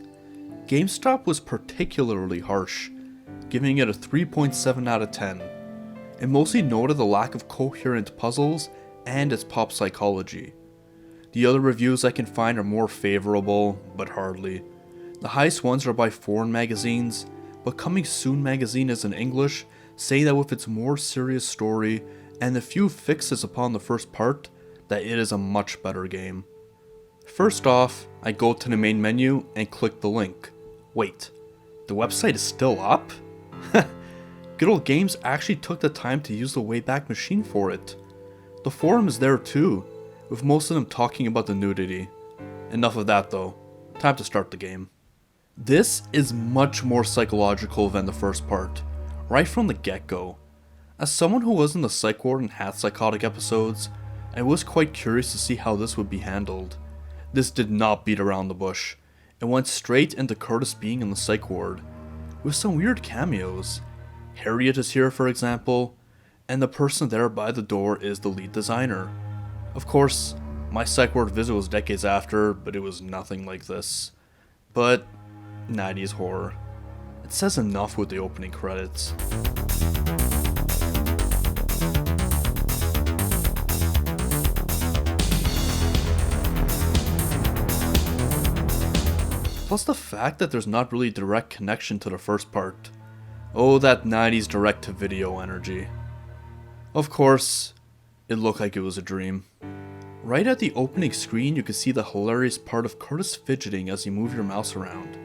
GameStop was particularly harsh, giving it a 3.7 out of 10, and mostly noted the lack of coherent puzzles and its pop psychology. The other reviews I can find are more favorable, but hardly. The highest ones are by foreign magazines, but Coming Soon magazine is in English, saying that with its more serious story and the few fixes upon the first part, that it is a much better game. First off, I go to the main menu and click the link. Wait, the website is still up? Good Old Games actually took the time to use the Wayback Machine for it. The forum is there too, with most of them talking about the nudity. Enough of that though, time to start the game. This is much more psychological than the first part, right from the get-go. As someone who was in the psych ward and had psychotic episodes, I was quite curious to see how this would be handled. This did not beat around the bush. It went straight into Curtis being in the psych ward, with some weird cameos. Harriet is here, for example, and the person there by the door is the lead designer. Of course, my psych ward visit was decades after, but it was nothing like this. But 90s horror. It says enough with the opening credits. Plus the fact that there's not really a direct connection to the first part. Oh, that 90s direct-to-video energy. Of course, it looked like it was a dream. Right at the opening screen, you can see the hilarious part of Curtis fidgeting as you move your mouse around.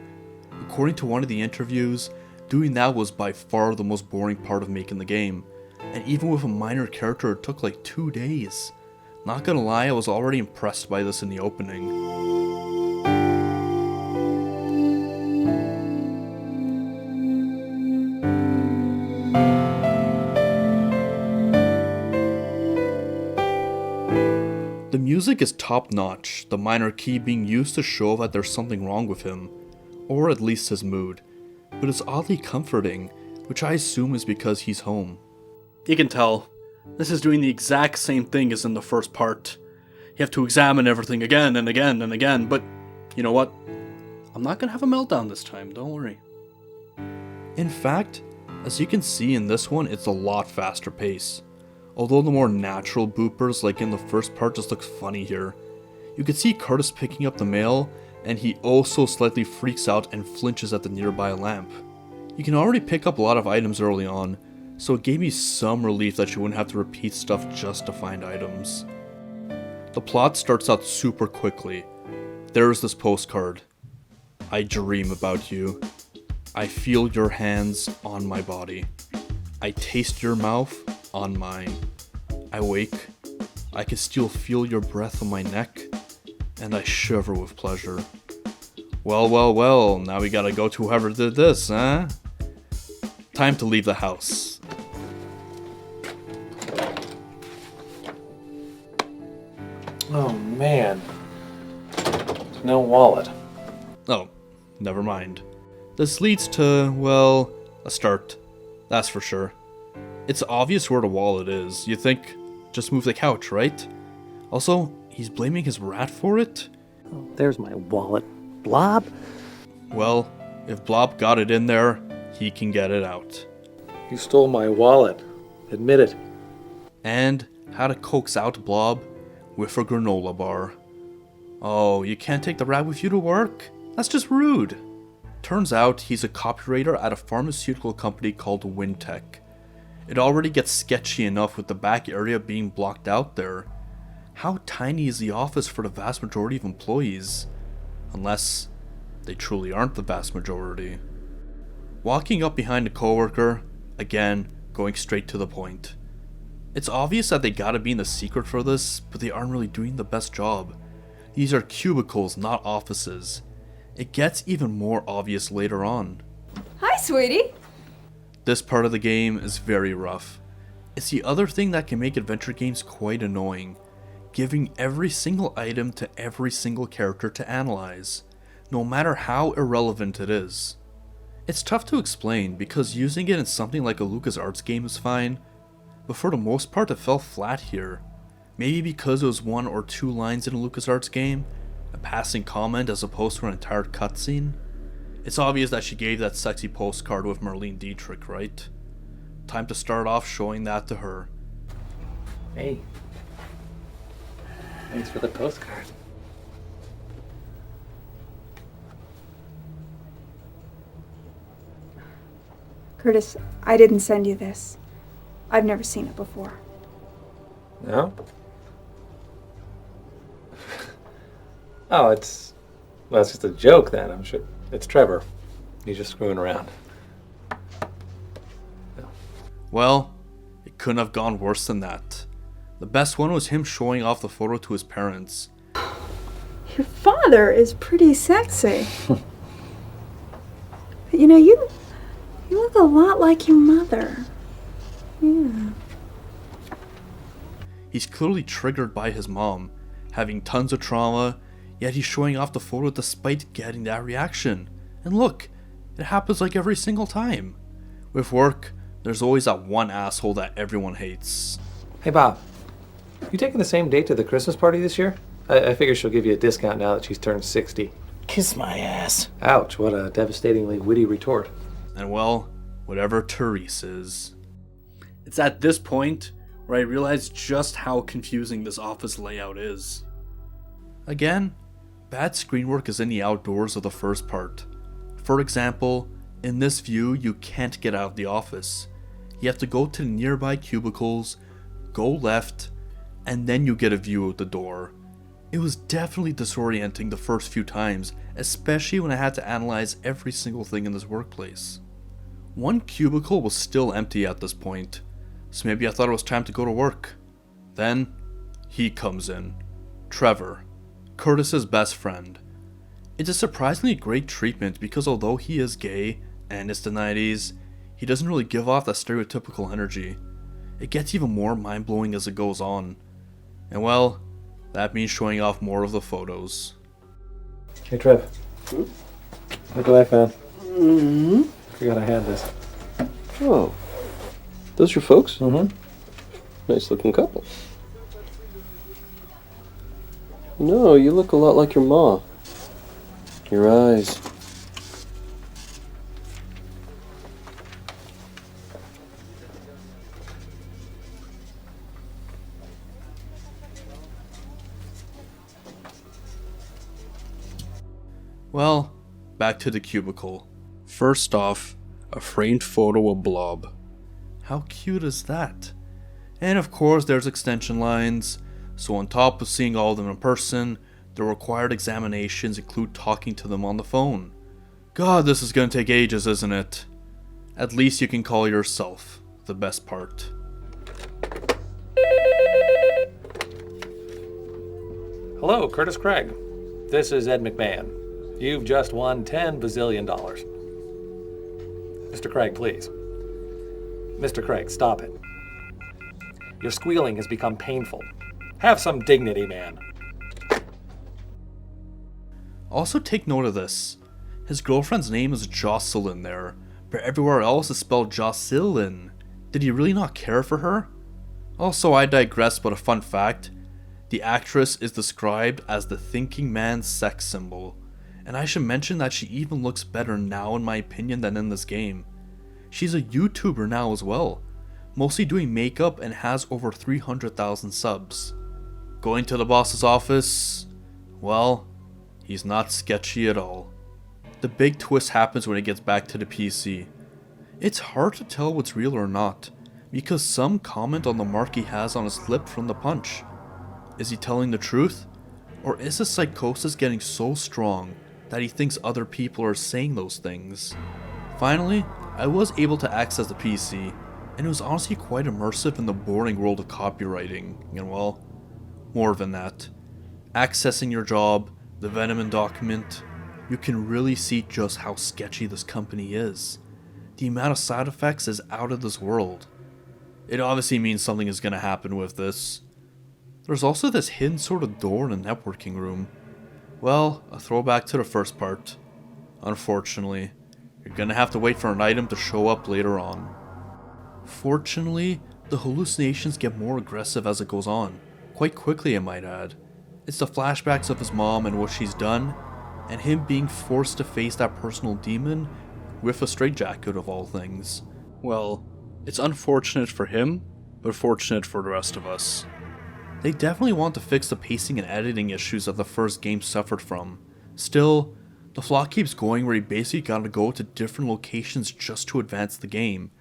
According to one of the interviews, doing that was by far the most boring part of making the game, and even with a minor character it took like 2 days. Not gonna lie, I was already impressed by this in the opening. The music is top-notch, the minor key being used to show that there's something wrong with him, or at least his mood, but it's oddly comforting, which I assume is because he's home. You can tell, this is doing the exact same thing as in the first part. You have to examine everything again and again and again, but you know what? I'm not gonna have a meltdown this time, don't worry. In fact, as you can see in this one, it's a lot faster pace. Although the more natural boopers like in the first part just looks funny here. You can see Curtis picking up the mail, and he also slightly freaks out and flinches at the nearby lamp. You can already pick up a lot of items early on, so it gave me some relief that you wouldn't have to repeat stuff just to find items. The plot starts out super quickly. There's this postcard. I dream about you. I feel your hands on my body. I taste your mouth on mine. I wake. I can still feel your breath on my neck, and I shiver with pleasure. Well, well, well, now we gotta go to whoever did this, huh? Time to leave the house. Oh man, there's no wallet. Oh, never mind. This leads to, well, a start. That's for sure. It's obvious where the wallet is. You think, just move the couch, right? Also, he's blaming his rat for it? Oh, there's my wallet. Blob? Well, if Blob got it in there, he can get it out. You stole my wallet. Admit it. And how to coax out Blob with a granola bar. Oh, you can't take the rat with you to work? That's just rude. Turns out he's a copywriter at a pharmaceutical company called Wintech. It already gets sketchy enough with the back area being blocked out there. How tiny is the office for the vast majority of employees? Unless they truly aren't the vast majority. Walking up behind a coworker, again, going straight to the point. It's obvious that they gotta be in the secret for this, but they aren't really doing the best job. These are cubicles, not offices. It gets even more obvious later on. Hi, sweetie. This part of the game is very rough. It's the other thing that can make adventure games quite annoying, giving every single item to every single character to analyze, no matter how irrelevant it is. It's tough to explain because using it in something like a LucasArts game is fine, but for the most part it fell flat here. Maybe because it was 1 or 2 lines in a LucasArts game, a passing comment as opposed to an entire cutscene. It's obvious that she gave that sexy postcard with Marlene Dietrich, right? Time to start off showing that to her. Hey. Thanks for the postcard. Curtis, I didn't send you this. I've never seen it before. No? Oh, it's just a joke then, I'm sure. It's Trevor. He's just screwing around. No. Well, it couldn't have gone worse than that. The best one was him showing off the photo to his parents. Your father is pretty sexy. But you know, you look a lot like your mother. Yeah. He's clearly triggered by his mom, having tons of trauma, yet he's showing off the photo despite getting that reaction. And look, it happens like every single time. With work, there's always that one asshole that everyone hates. Hey Bob, you taking the same date to the Christmas party this year? I figure she'll give you a discount now that she's turned 60. Kiss my ass. Ouch, what a devastatingly witty retort. And well, whatever Therese is. It's at this point where I realize just how confusing this office layout is. Again, bad screen work is in the outdoors of the first part. For example, in this view you can't get out of the office. You have to go to the nearby cubicles, go left, and then you get a view of the door. It was definitely disorienting the first few times, especially when I had to analyze every single thing in this workplace. One cubicle was still empty at this point, so maybe I thought it was time to go to work. Then, he comes in. Trevor, Curtis's best friend. It's a surprisingly great treatment because although he is gay, and it's the 90s, he doesn't really give off that stereotypical energy. It gets even more mind-blowing as it goes on. And well, that means showing off more of the photos. Hey Trev. Look what I found. Forgot I had this. Oh. Those your folks? Mm-hmm. Nice looking couple. No, you look a lot like your ma. Your eyes. Well, back to the cubicle. First off, a framed photo of Blob. How cute is that? And of course there's extension lines, so on top of seeing all of them in person, the required examinations include talking to them on the phone. God, this is gonna take ages, isn't it? At least you can call yourself the best part. Hello, Curtis Craig. This is Ed McMahon. You've just won $10 bazillion. Mr. Craig, please. Mr. Craig, stop it. Your squealing has become painful. Have some dignity, man. Also take note of this. His girlfriend's name is Jocelyn there, but everywhere else is spelled Jocelyn. Did he really not care for her? Also, I digress, but a fun fact. The actress is described as the thinking man's sex symbol. And I should mention that she even looks better now in my opinion than in this game. She's a YouTuber now as well, mostly doing makeup and has over 300,000 subs. Going to the boss's office? Well, he's not sketchy at all. The big twist happens when it gets back to the PC. It's hard to tell what's real or not, because some comment on the mark he has on his lip from the punch. Is he telling the truth? Or is his psychosis getting so strong that he thinks other people are saying those things? Finally, I was able to access the PC, and it was honestly quite immersive in the boring world of copywriting, and well, more than that. Accessing your job, the Venom document, you can really see just how sketchy this company is. The amount of side effects is out of this world. It obviously means something is going to happen with this. There's also this hidden sort of door in a networking room. Well, a throwback to the first part. Unfortunately, you're gonna have to wait for an item to show up later on. Fortunately, the hallucinations get more aggressive as it goes on. Quite quickly, I might add. It's the flashbacks of his mom and what she's done, and him being forced to face that personal demon with a straitjacket of all things. Well, it's unfortunate for him, but fortunate for the rest of us. They definitely want to fix the pacing and editing issues that the first game suffered from. Still, the flaw keeps going where you basically gotta go to different locations just to advance the game.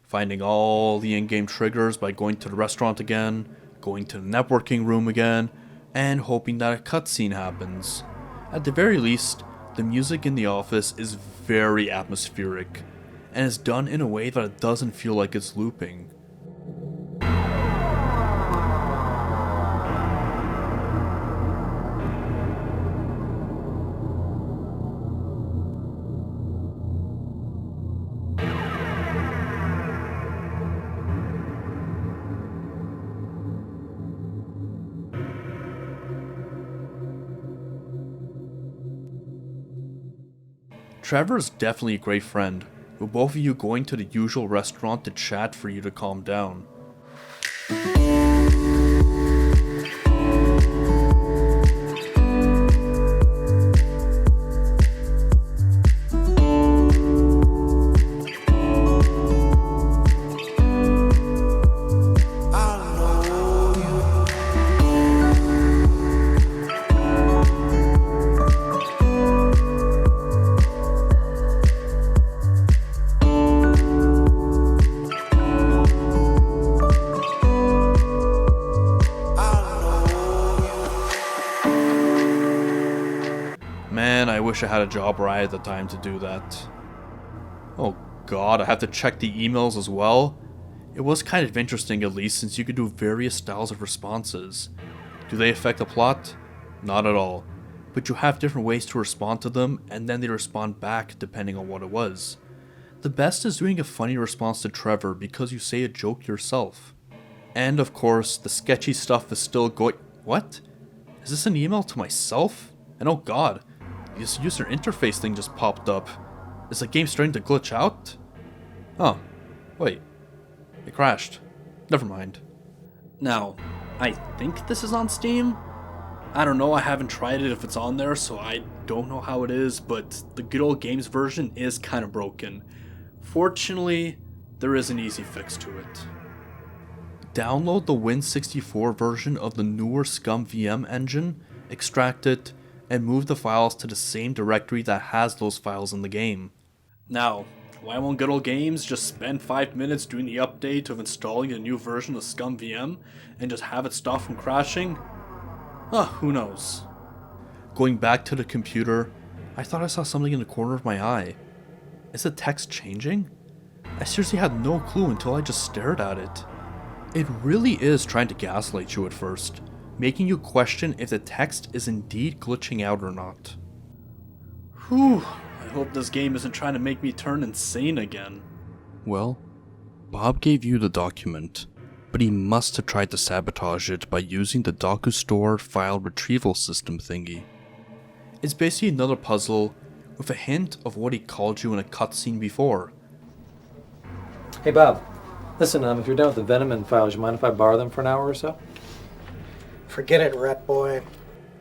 Finding all the in-game triggers by going to the restaurant again, going to the networking room again, and hoping that a cutscene happens. At the very least, the music in the office is very atmospheric, and is done in a way that it doesn't feel like it's looping. Trevor is definitely a great friend, with both of you going to the usual restaurant to chat for you to calm down. I wish I had a job where I had the time to do that. Oh god, I have to check the emails as well? It was kind of interesting at least, since you could do various styles of responses. Do they affect the plot? Not at all. But you have different ways to respond to them, and then they respond back depending on what it was. The best is doing a funny response to Trevor because you say a joke yourself. And of course, the sketchy stuff is still going— What? Is this an email to myself? And oh god, this user interface thing just popped up. Is the game starting to glitch out? Oh, wait. It crashed. Never mind. Now, I think this is on Steam? I don't know, I haven't tried it if it's on there, so I don't know how it is, but the good old games version is kind of broken. Fortunately, there is an easy fix to it. Download the Win64 version of the newer Scum VM engine, extract it, and move the files to the same directory that has those files in the game. Now, why won't good old games just spend 5 minutes doing the update of installing a new version of Scum VM and just have it stop from crashing? Who knows. Going back to the computer, I thought I saw something in the corner of my eye. Is the text changing? I seriously had no clue until I just stared at it. It really is trying to gaslight you at first, making you question if the text is indeed glitching out or not. Whew, I hope this game isn't trying to make me turn insane again. Well, Bob gave you the document, but he must have tried to sabotage it by using the DocuStore file retrieval system thingy. It's basically another puzzle with a hint of what he called you in a cutscene before. Hey Bob, listen, if you're done with the Venom files, you mind if I borrow them for an hour or so? Forget it, rat boy.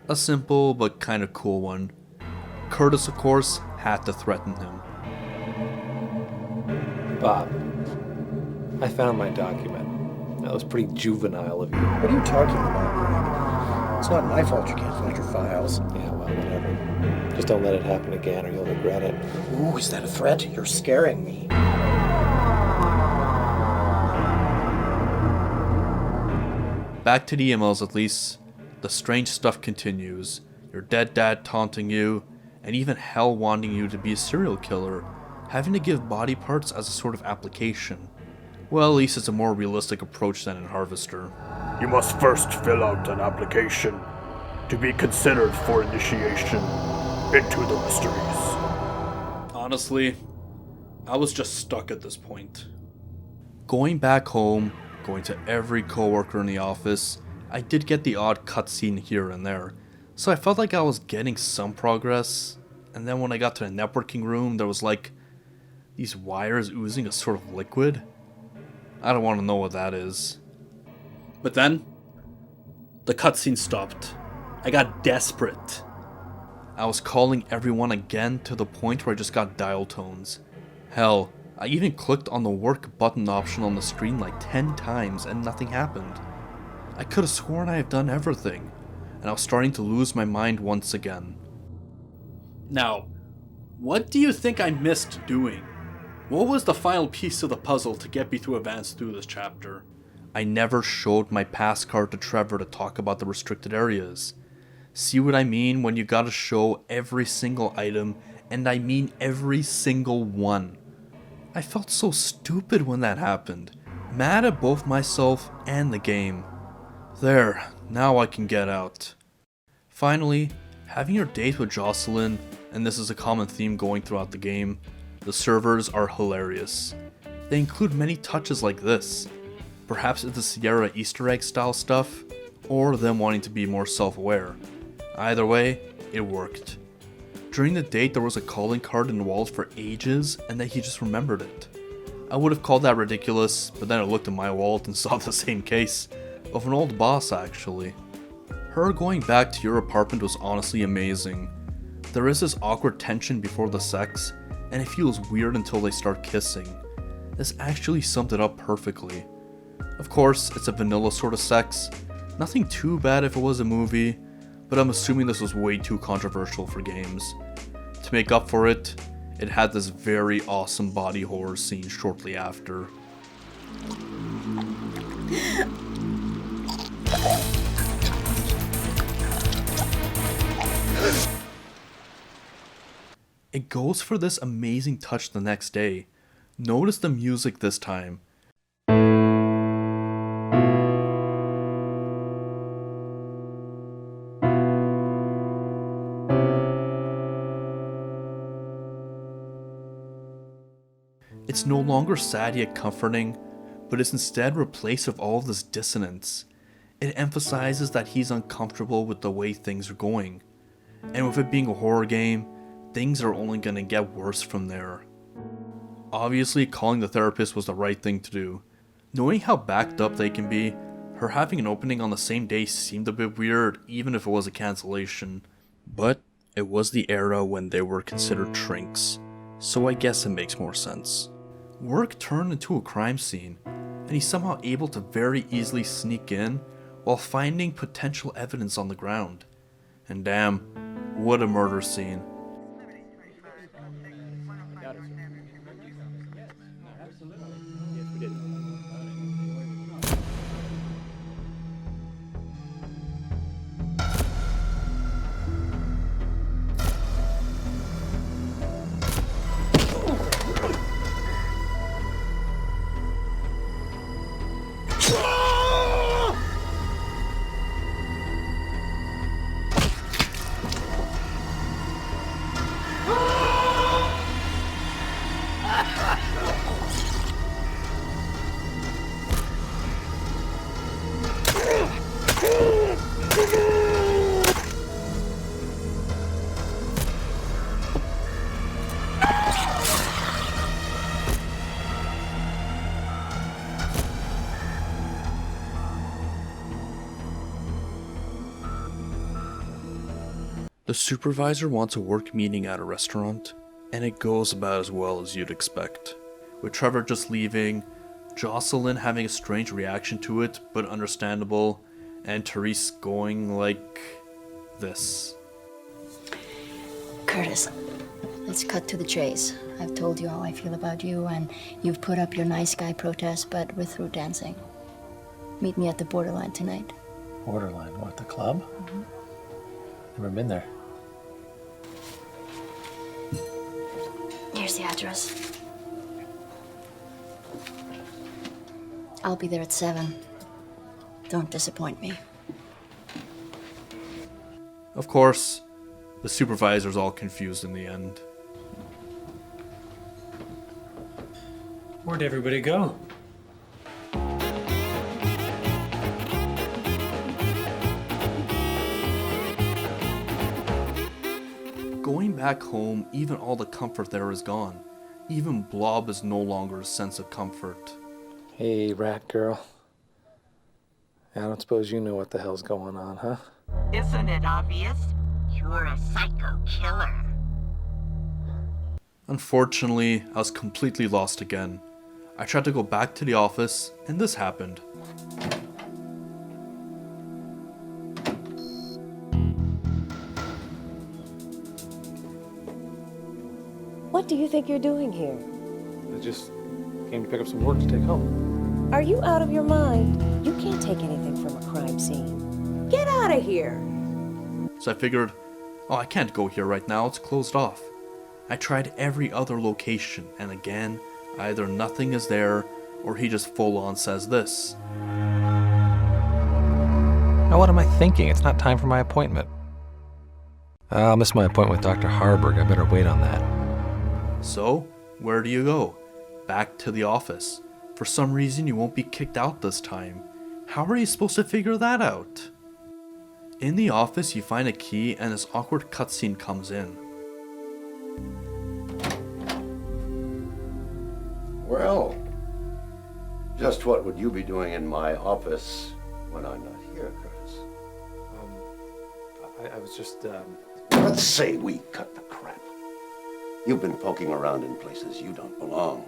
A simple but kind of cool one. Curtis, of course, had to threaten him. Bob, I found my document. That was pretty juvenile of you. What are you talking about, Greg? It's not my fault you can't find your files. Yeah, well, whatever. Just don't let it happen again or you'll regret it. Ooh, is that a threat? You're scaring me. Back to the emails at least. The strange stuff continues. Your dead dad taunting you, and even Hell wanting you to be a serial killer, having to give body parts as a sort of application. Well, at least it's a more realistic approach than in Harvester. You must first fill out an application to be considered for initiation into the mysteries. Honestly, I was just stuck at this point. Going back home, going to every coworker in the office, I did get the odd cutscene here and there, so I felt like I was getting some progress, and then when I got to the networking room, there was like these wires oozing a sort of liquid. I don't want to know what that is. But then, The cutscene stopped. I got desperate. I was calling everyone again to the point where I just got dial tones. Hell, I even clicked on the work button option on the screen like 10 times and nothing happened. I could have sworn I have done everything, and I was starting to lose my mind once again. Now, what do you think I missed doing? What was the final piece of the puzzle to get me to advance through this chapter? I never showed my pass card to Trevor to talk about the restricted areas. See what I mean when you gotta show every single item, and I mean every single one. I felt so stupid when that happened, mad at both myself and the game. There, now I can get out. Finally, having your date with Jocelyn, and this is a common theme going throughout the game, the servers are hilarious. They include many touches like this. Perhaps it's the Sierra Easter egg style stuff, or them wanting to be more self-aware. Either way, it worked. During the date there was a calling card in the walls for ages, and that he just remembered it. I would have called that ridiculous, but then I looked at my wallet and saw the same case, of an old boss actually. Her going back to your apartment was honestly amazing. There is this awkward tension before the sex, and it feels weird until they start kissing. This actually summed it up perfectly. Of course, it's a vanilla sort of sex, nothing too bad if it was a movie, but I'm assuming this was way too controversial for games. To make up for it, it had this very awesome body horror scene shortly after. It goes for this amazing touch the next day. Notice the music this time. It's no longer sad yet comforting, but is instead replaced with all of this dissonance. It emphasizes that he's uncomfortable with the way things are going. And with it being a horror game, things are only gonna get worse from there. Obviously, calling the therapist was the right thing to do. Knowing how backed up they can be, her having an opening on the same day seemed a bit weird, even if it was a cancellation. But it was the era when they were considered trinks, so I guess it makes more sense. Work turned into a crime scene, and he's somehow able to very easily sneak in while finding potential evidence on the ground. And damn, what a murder scene. The supervisor wants a work meeting at a restaurant, and it goes about as well as you'd expect. With Trevor just leaving, Jocelyn having a strange reaction to it, but understandable, and Therese going like this. Curtis, let's cut to the chase. I've told you how I feel about you, and you've put up your nice guy protest, but we're through dancing. Meet me at the Borderline tonight. Borderline? What, the club? Mm-hmm. Never been there. Here's the address. I'll be there at 7. Don't disappoint me. Of course, the supervisor's all confused in the end. Where'd everybody go? Going back home, even all the comfort there is gone. Even Blob is no longer a sense of comfort. Hey, rat girl. I don't suppose you know what the hell's going on, huh? Isn't it obvious? You're a psycho killer. Unfortunately, I was completely lost again. I tried to go back to the office, and this happened. What do you think you're doing here? I just came to pick up some work to take home. Are you out of your mind? You can't take anything from a crime scene. Get out of here! So I figured, oh, I can't go here right now, it's closed off. I tried every other location, and again, either nothing is there, or he just full on says this. Now what am I thinking? It's not time for my appointment. I'll miss my appointment with Dr. Harburg. I better wait on that. So, where do you go? Back to the office. For some reason you won't be kicked out this time. How are you supposed to figure that out? In the office you find a key and this awkward cutscene comes in. Well, just what would you be doing in my office when I'm not here, Curtis? I was just, Let's say we cut the crap. You've been poking around in places you don't belong.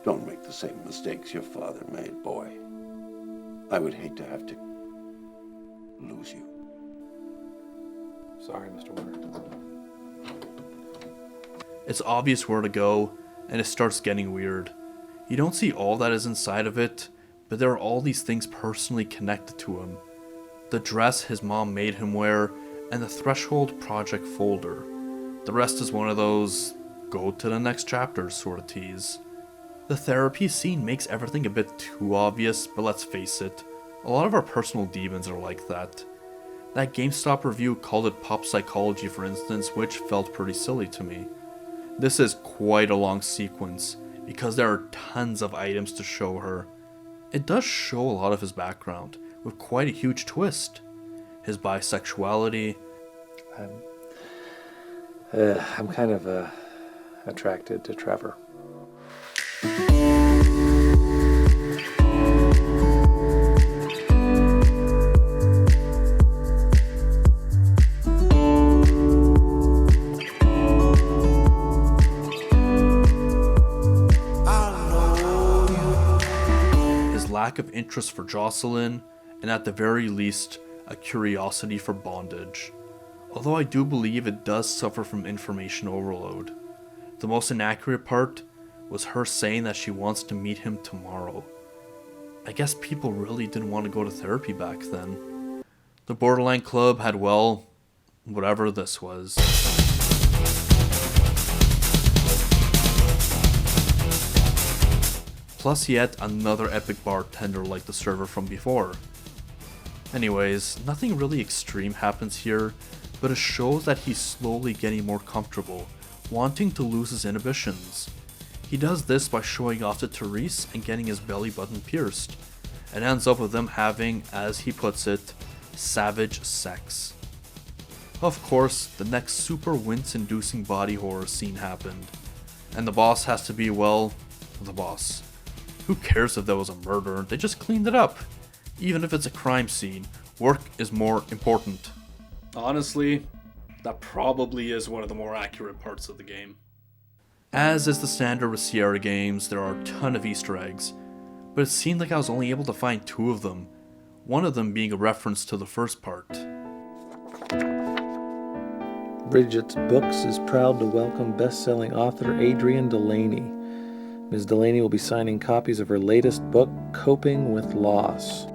Don't make the same mistakes your father made, boy. I would hate to have to lose you. Sorry, Mr. Warner. It's obvious where to go, and it starts getting weird. You don't see all that is inside of it, but there are all these things personally connected to him. The dress his mom made him wear, and the Threshold Project folder. The rest is one of those go to the next chapter sort of tease. The therapy scene makes everything a bit too obvious, but let's face it, a lot of our personal demons are like that. That GameStop review called it pop psychology, for instance, which felt pretty silly to me. This is quite a long sequence, because there are tons of items to show her. It does show a lot of his background, with quite a huge twist. His bisexuality. I'm kind of attracted to Trevor. His lack of interest for Jocelyn, and at the very least, a curiosity for bondage. Although I do believe it does suffer from information overload. The most inaccurate part was her saying that she wants to meet him tomorrow. I guess people really didn't want to go to therapy back then. The Borderline Club had, well, whatever this was. Plus yet another epic bartender like the server from before. Anyways, nothing really extreme happens here, but it shows that he's slowly getting more comfortable, wanting to lose his inhibitions. He does this by showing off to Therese and getting his belly button pierced, and ends up with them having, as he puts it, savage sex. Of course, the next super wince-inducing body horror scene happened, and the boss has to be, well, the boss. Who cares if there was a murder, they just cleaned it up. Even if it's a crime scene, work is more important. Honestly, that probably is one of the more accurate parts of the game. As is the standard with Sierra games, there are a ton of Easter eggs, but it seemed like I was only able to find 2 of them, one of them being a reference to the first part. Bridget's Books is proud to welcome best-selling author Adrienne Delaney. Ms. Delaney will be signing copies of her latest book, Coping with Loss.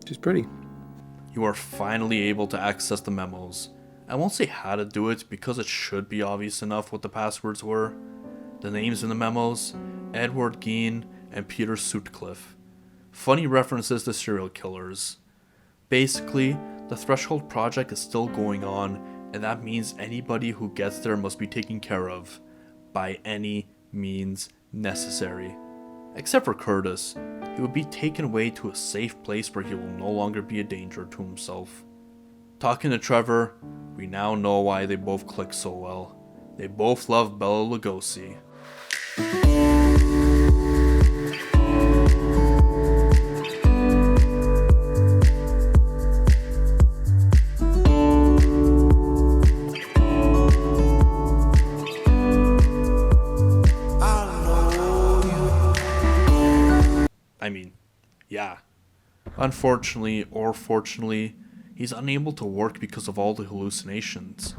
She's pretty. You are finally able to access the memos. I won't say how to do it because it should be obvious enough what the passwords were. The names in the memos, Edward Gein and Peter Sutcliffe. Funny references to serial killers. Basically, the Threshold Project is still going on, and that means anybody who gets there must be taken care of, by any means necessary. Except for Curtis, he would be taken away to a safe place where he will no longer be a danger to himself. Talking to Trevor, we now know why they both click so well. They both love Bela Lugosi. Unfortunately, or fortunately, he's unable to work because of all the hallucinations.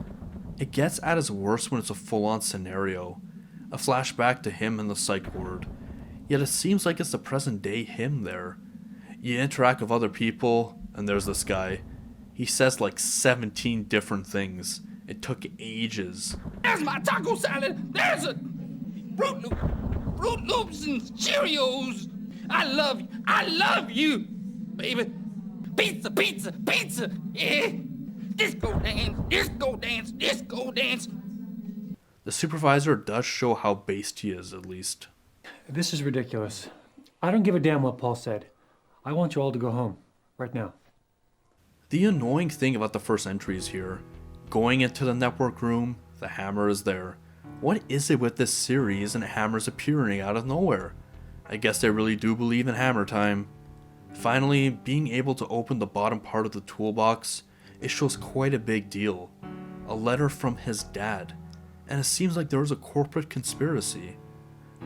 It gets at its worst when it's a full-on scenario, a flashback to him in the psych ward, yet it seems like it's the present day him there. You interact with other people, and there's this guy. He says like 17 different things. It took ages. There's my taco salad. There's a Fruit Loops and Cheerios. I love you, baby. Pizza, pizza, pizza. Yeah. Disco dance, disco dance, disco dance. The supervisor does show how based he is, at least. This is ridiculous. I don't give a damn what Paul said. I want you all to go home, right now. The annoying thing about the first entries here, going into the network room, the hammer is there. What is it with this series and hammers appearing out of nowhere? I guess they really do believe in hammer time. Finally, being able to open the bottom part of the toolbox, it shows quite a big deal. A letter from his dad, and it seems like there was a corporate conspiracy.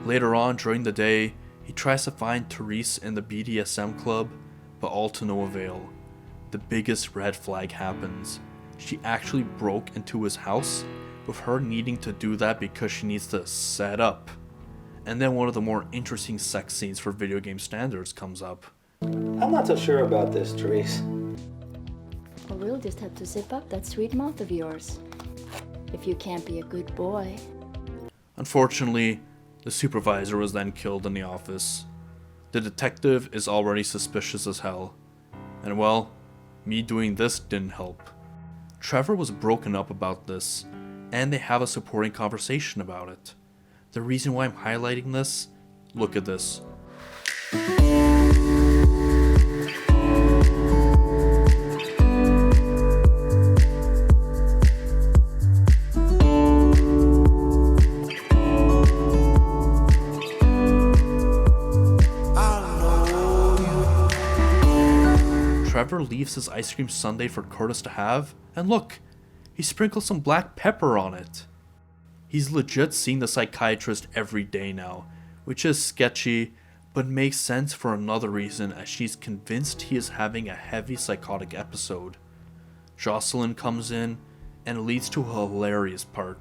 Later on during the day, he tries to find Therese in the BDSM club, but all to no avail. The biggest red flag happens. She actually broke into his house, with her needing to do that because she needs to set up. And then one of the more interesting sex scenes for video game standards comes up. I'm not so sure about this, Therese. Well, we'll just have to zip up that sweet mouth of yours. If you can't be a good boy. Unfortunately, the supervisor was then killed in the office. The detective is already suspicious as hell. And well, me doing this didn't help. Trevor was broken up about this, and they have a supporting conversation about it. The reason why I'm highlighting this? Look at this. Trevor leaves his ice cream sundae for Curtis to have, and look, he sprinkles some black pepper on it. He's legit seeing the psychiatrist every day now, which is sketchy, but makes sense for another reason as she's convinced he is having a heavy psychotic episode. Jocelyn comes in, and it leads to a hilarious part.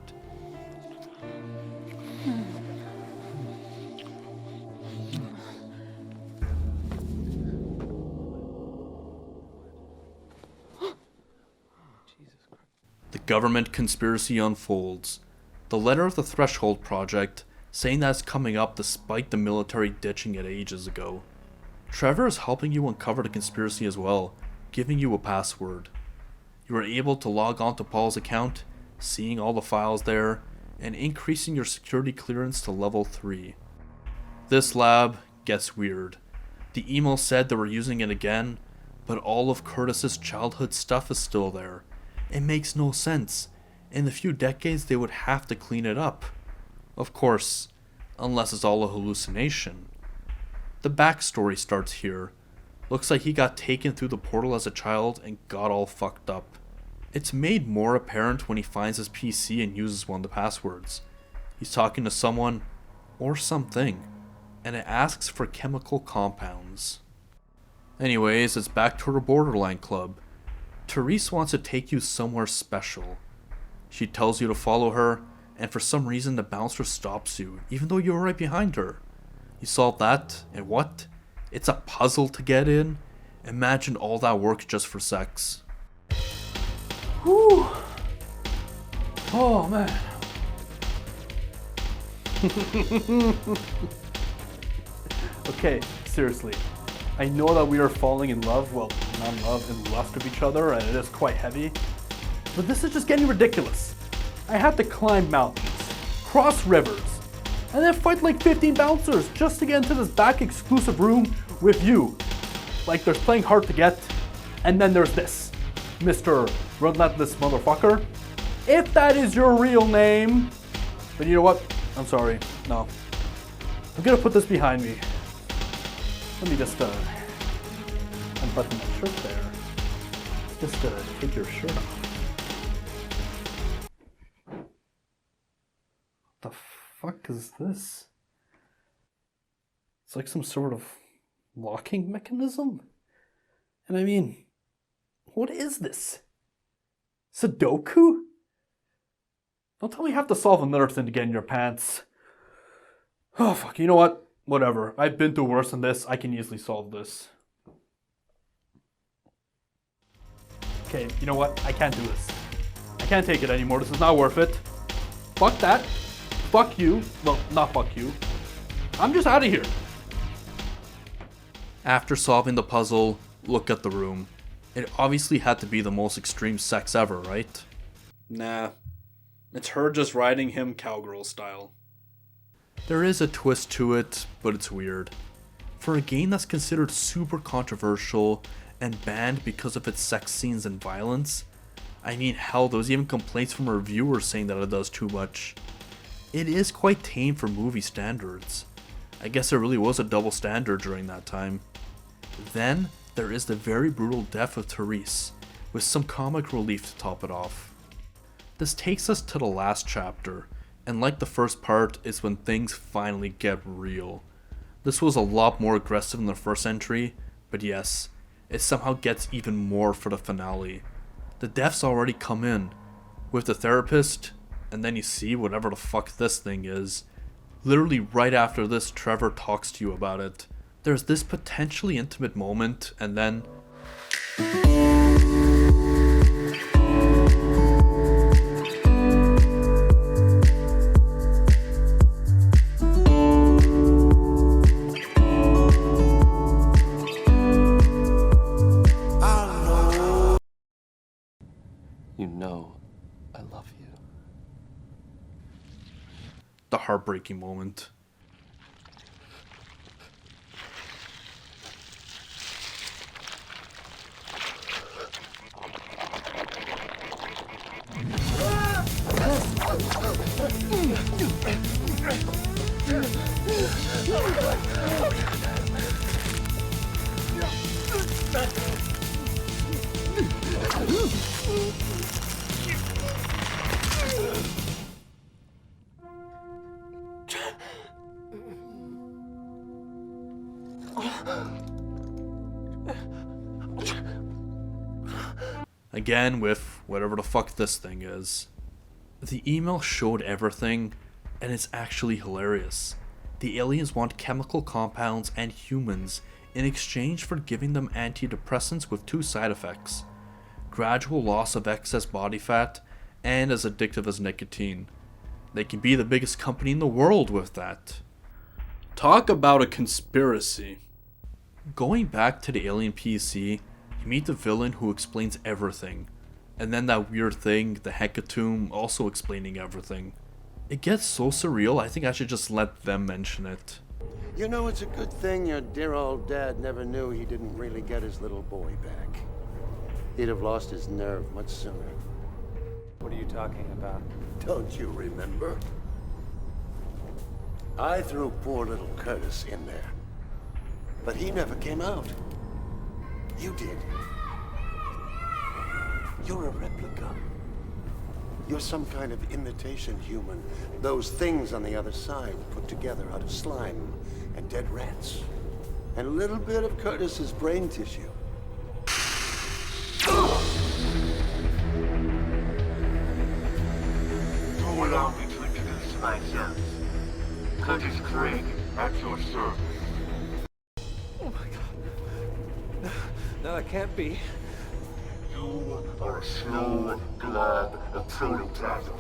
The government conspiracy unfolds. The letter of the Threshold Project, saying that it's coming up despite the military ditching it ages ago. Trevor is helping you uncover the conspiracy as well, giving you a password. You are able to log on to Paul's account, seeing all the files there, and increasing your security clearance to level 3. This lab gets weird. The email said they were using it again, but all of Curtis's childhood stuff is still there. It makes no sense. In a few decades they would have to clean it up. Of course, unless it's all a hallucination. The backstory starts here. Looks like he got taken through the portal as a child and got all fucked up. It's made more apparent when he finds his PC and uses one of the passwords. He's talking to someone, or something, and it asks for chemical compounds. Anyways, it's back to her Borderline Club. Therese wants to take you somewhere special. She tells you to follow her, and for some reason the bouncer stops you, even though you're right behind her. You solve that, and what? It's a puzzle to get in? Imagine all that work just for sex. Whew. Oh man. Okay, seriously. I know that we are falling in love, well, not in love, in lust with each other, and it is quite heavy. But this is just getting ridiculous. I have to climb mountains, cross rivers, and then fight like 15 bouncers just to get into this back exclusive room with you. Like there's playing hard to get, and then there's this, Mr. Relentless Motherfucker. If that is your real name, then you know what? I'm sorry, no. I'm gonna put this behind me. Let me just unbutton my shirt there. Just take your shirt off. What the fuck is this? It's like some sort of locking mechanism? And I mean, what is this? Sudoku? Don't tell me you have to solve another thing to get in your pants. Oh fuck, you know what? Whatever. I've been through worse than this. I can easily solve this. Okay, you know what? I can't do this. I can't take it anymore. This is not worth it. Fuck that. Fuck you. Well, not fuck you. I'm just out of here. After solving the puzzle, look at the room. It obviously had to be the most extreme sex ever, right? Nah. It's her just riding him cowgirl style. There is a twist to it, but it's weird. For a game that's considered super controversial and banned because of its sex scenes and violence, I mean hell, there was even complaints from reviewers saying that it does too much. It is quite tame for movie standards. I guess there really was a double standard during that time. Then, there is the very brutal death of Therese, with some comic relief to top it off. This takes us to the last chapter, and like the first part, is when things finally get real. This was a lot more aggressive than the first entry, but yes, it somehow gets even more for the finale. The deaths already come in, with the therapist, and then you see whatever the fuck this thing is. Literally right after this, Trevor talks to you about it. There's this potentially intimate moment, and then... You know I love you. The heartbreaking moment. Again with whatever the fuck this thing is. The email showed everything, and it's actually hilarious. The aliens want chemical compounds and humans in exchange for giving them antidepressants with two side effects: gradual loss of excess body fat and as addictive as nicotine. They can be the biggest company in the world with that. Talk about a conspiracy. Going back to the alien PC, you meet the villain who explains everything, and then that weird thing, the Hecatomb, also explaining everything. It gets so surreal, I think I should just let them mention it. You know, it's a good thing your dear old dad never knew he didn't really get his little boy back. He'd have lost his nerve much sooner. What are you talking about? Don't you remember? I threw poor little Curtis in there, but he never came out. You did. You're a replica. You're some kind of imitation human. Those things on the other side put together out of slime and dead rats. And a little bit of Curtis's brain tissue. Do allow me to introduce myself. Curtis Craig, at your service. Oh my god. No, that can't be. You are a slow glob of protoplasm.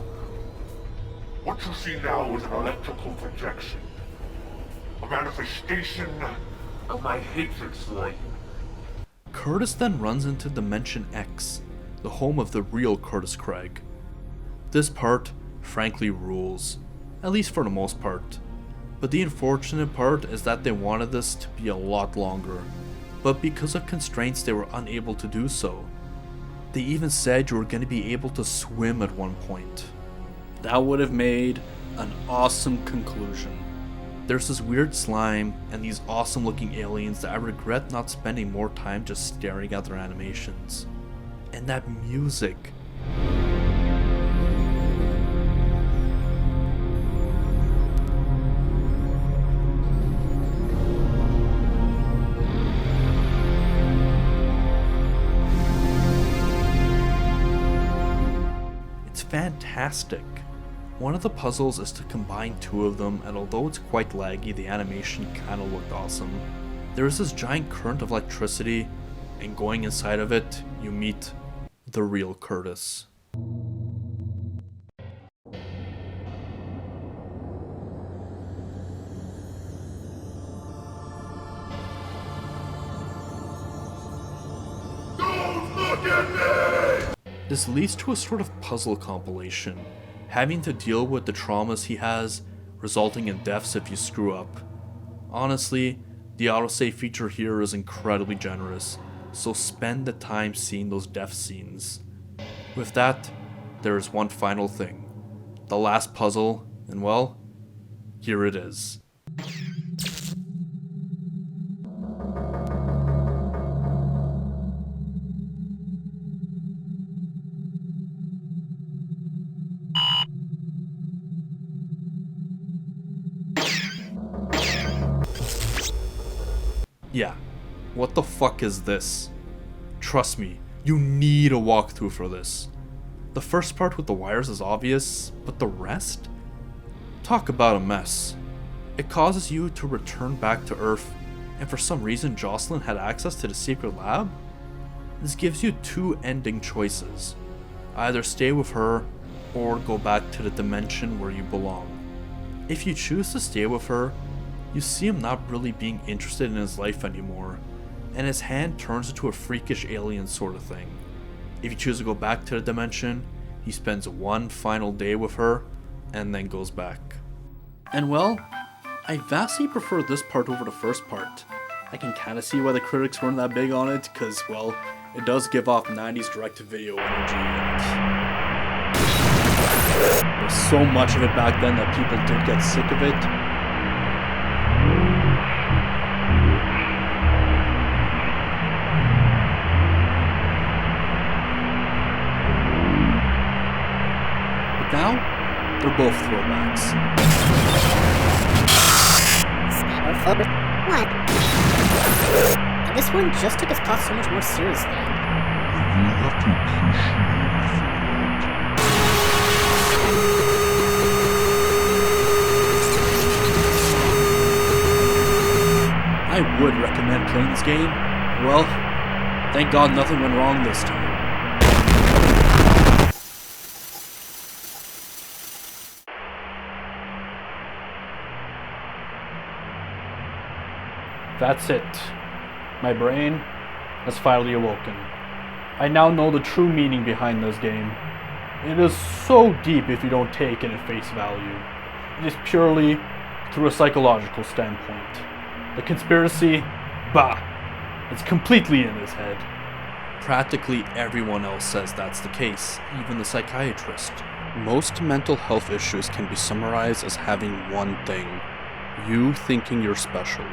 What you see now is an electrical projection. A manifestation of my hatred for you. Curtis then runs into Dimension X, the home of the real Curtis Craig. This part, frankly, rules. At least for the most part. But the unfortunate part is that they wanted this to be a lot longer. But because of constraints they were unable to do so. They even said you were going to be able to swim at one point. That would have made an awesome conclusion. There's this weird slime and these awesome looking aliens that I regret not spending more time just staring at their animations. And that music. fantastic. One of the puzzles is to combine two of them, and although it's quite laggy, the animation kinda looked awesome. There is this giant current of electricity, and going inside of it, you meet the real Curtis. This leads to a sort of puzzle compilation, having to deal with the traumas he has, resulting in deaths if you screw up. Honestly, the autosave feature here is incredibly generous, so spend the time seeing those death scenes. With that, there is one final thing. The last puzzle, and well, here it is. Yeah, what the fuck is this? Trust me, you need a walkthrough for this. The first part with the wires is obvious, but the rest? Talk about a mess. It causes you to return back to Earth, and for some reason Jocelyn had access to the secret lab? This gives you two ending choices. Either stay with her, or go back to the dimension where you belong. If you choose to stay with her, you see him not really being interested in his life anymore, and his hand turns into a freakish alien sort of thing. If you choose to go back to the dimension, he spends one final day with her, and then goes back. And well, I vastly prefer this part over the first part. I can kinda see why the critics weren't that big on it, cause well, it does give off 90s direct-to-video energy, and there's so much of it back then that people did get sick of it. Now, they're both throwbacks. What? And this one just took its plot so much more seriously. You have to I would recommend playing this game. Well, thank God nothing went wrong this time. That's it. My brain has finally awoken. I now know the true meaning behind this game. It is so deep if you don't take it at face value. It is purely through a psychological standpoint. The conspiracy, bah, it's completely in his head. Practically everyone else says that's the case, even the psychiatrist. Most mental health issues can be summarized as having one thing: you thinking you're special.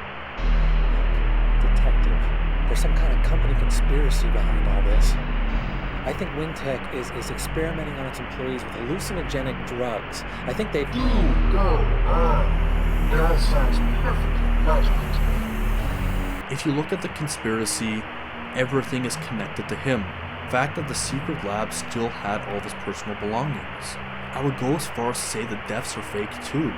Detective, there's some kind of company conspiracy behind all this. I think Wingtech is experimenting on its employees with hallucinogenic drugs. I think they've... Go on. That sounds perfectly logical to me. If you look at the conspiracy, everything is connected to him. The fact that the secret lab still had all of his personal belongings. I would go as far as to say the deaths are fake too.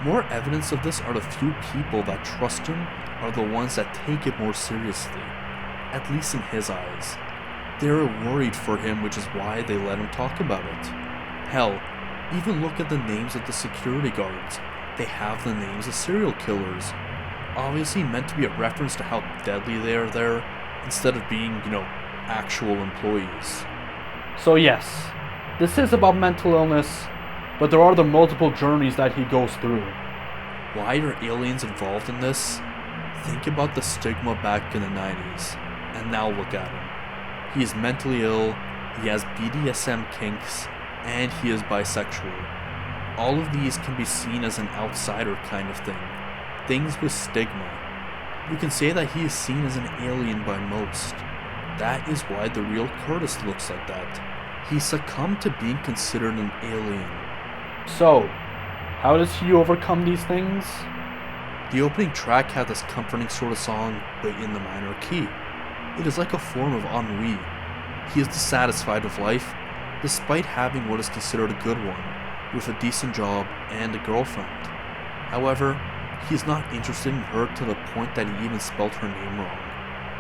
More evidence of this are the few people that trust him are the ones that take it more seriously, at least in his eyes. They are worried for him, which is why they let him talk about it. Hell, even look at the names of the security guards. They have the names of serial killers, obviously meant to be a reference to how deadly they are there, instead of being, actual employees. So yes, this is about mental illness, but there are the multiple journeys that he goes through. Why are aliens involved in this? Think about the stigma back in the 90s, and now look at him. He is mentally ill, he has BDSM kinks, and he is bisexual. All of these can be seen as an outsider kind of thing. Things with stigma. You can say that he is seen as an alien by most. That is why the real Curtis looks like that. He succumbed to being considered an alien. So, how does he overcome these things? The opening track had this comforting sort of song, but in the minor key. It is like a form of ennui. He is dissatisfied with life, despite having what is considered a good one, with a decent job and a girlfriend. However, he is not interested in her to the point that he even spelled her name wrong,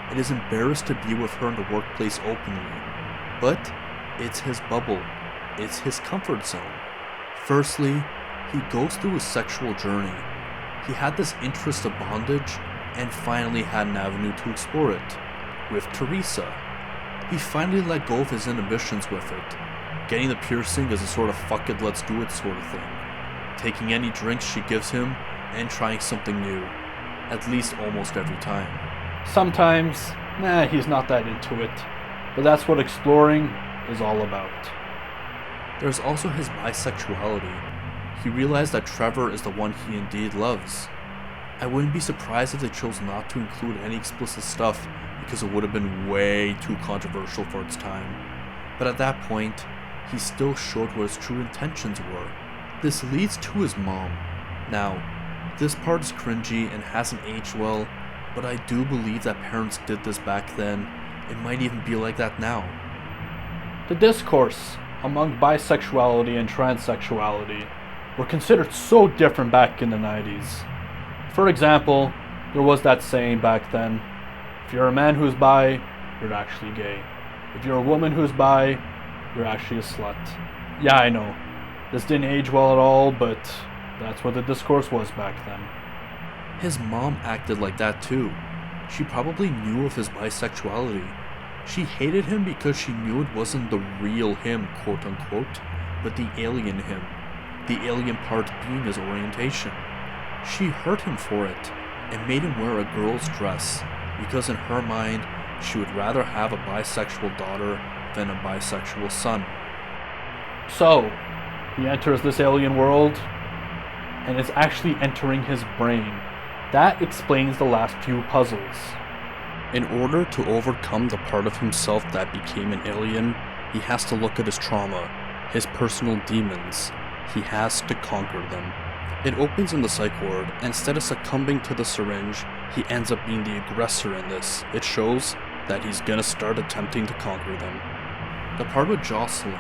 and is embarrassed to be with her in the workplace openly. But it's his bubble, it's his comfort zone. Firstly, he goes through his sexual journey. He had this interest of bondage, and finally had an avenue to explore it, with Teresa. He finally let go of his inhibitions with it, getting the piercing as a sort of fuck it let's do it sort of thing, taking any drinks she gives him and trying something new, at least almost every time. Sometimes, he's not that into it, but that's what exploring is all about. There's also his bisexuality. He realized that Trevor is the one he indeed loves. I wouldn't be surprised if they chose not to include any explicit stuff because it would have been way too controversial for its time. But at that point, he still showed what his true intentions were. This leads to his mom. Now, this part is cringy and hasn't aged well, but I do believe that parents did this back then. It might even be like that now. The discourse among bisexuality and transsexuality were considered so different back in the 90s. For example, there was that saying back then, if you're a man who's bi, you're actually gay. If you're a woman who's bi, you're actually a slut. Yeah, I know. This didn't age well at all, but that's what the discourse was back then. His mom acted like that too. She probably knew of his bisexuality. She hated him because she knew it wasn't the real him, quote unquote, but the alien him. The alien part being his orientation. She hurt him for it, and made him wear a girl's dress, because in her mind, she would rather have a bisexual daughter than a bisexual son. So, he enters this alien world, and it's actually entering his brain. That explains the last few puzzles. In order to overcome the part of himself that became an alien, he has to look at his trauma, his personal demons. He has to conquer them. It opens in the psych ward, and instead of succumbing to the syringe, he ends up being the aggressor in this. It shows that he's gonna start attempting to conquer them. The part with Jocelyn,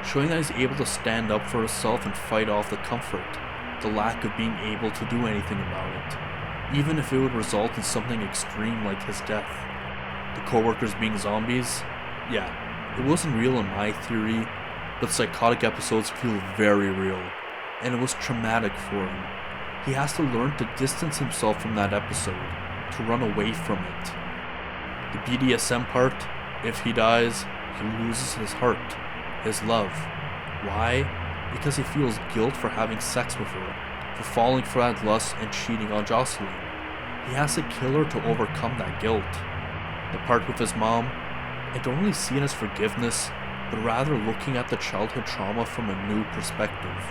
showing that he's able to stand up for himself and fight off the comfort, the lack of being able to do anything about it, even if it would result in something extreme like his death. The coworkers being zombies? Yeah, it wasn't real in my theory, but psychotic episodes feel very real, and it was traumatic for him. He has to learn to distance himself from that episode, to run away from it. The BDSM part, if he dies, he loses his heart, his love. Why? Because he feels guilt for having sex with her, for falling for that lust and cheating on Jocelyn. He has to kill her to overcome that guilt. The part with his mom, I don't really see it as forgiveness, but rather looking at the childhood trauma from a new perspective.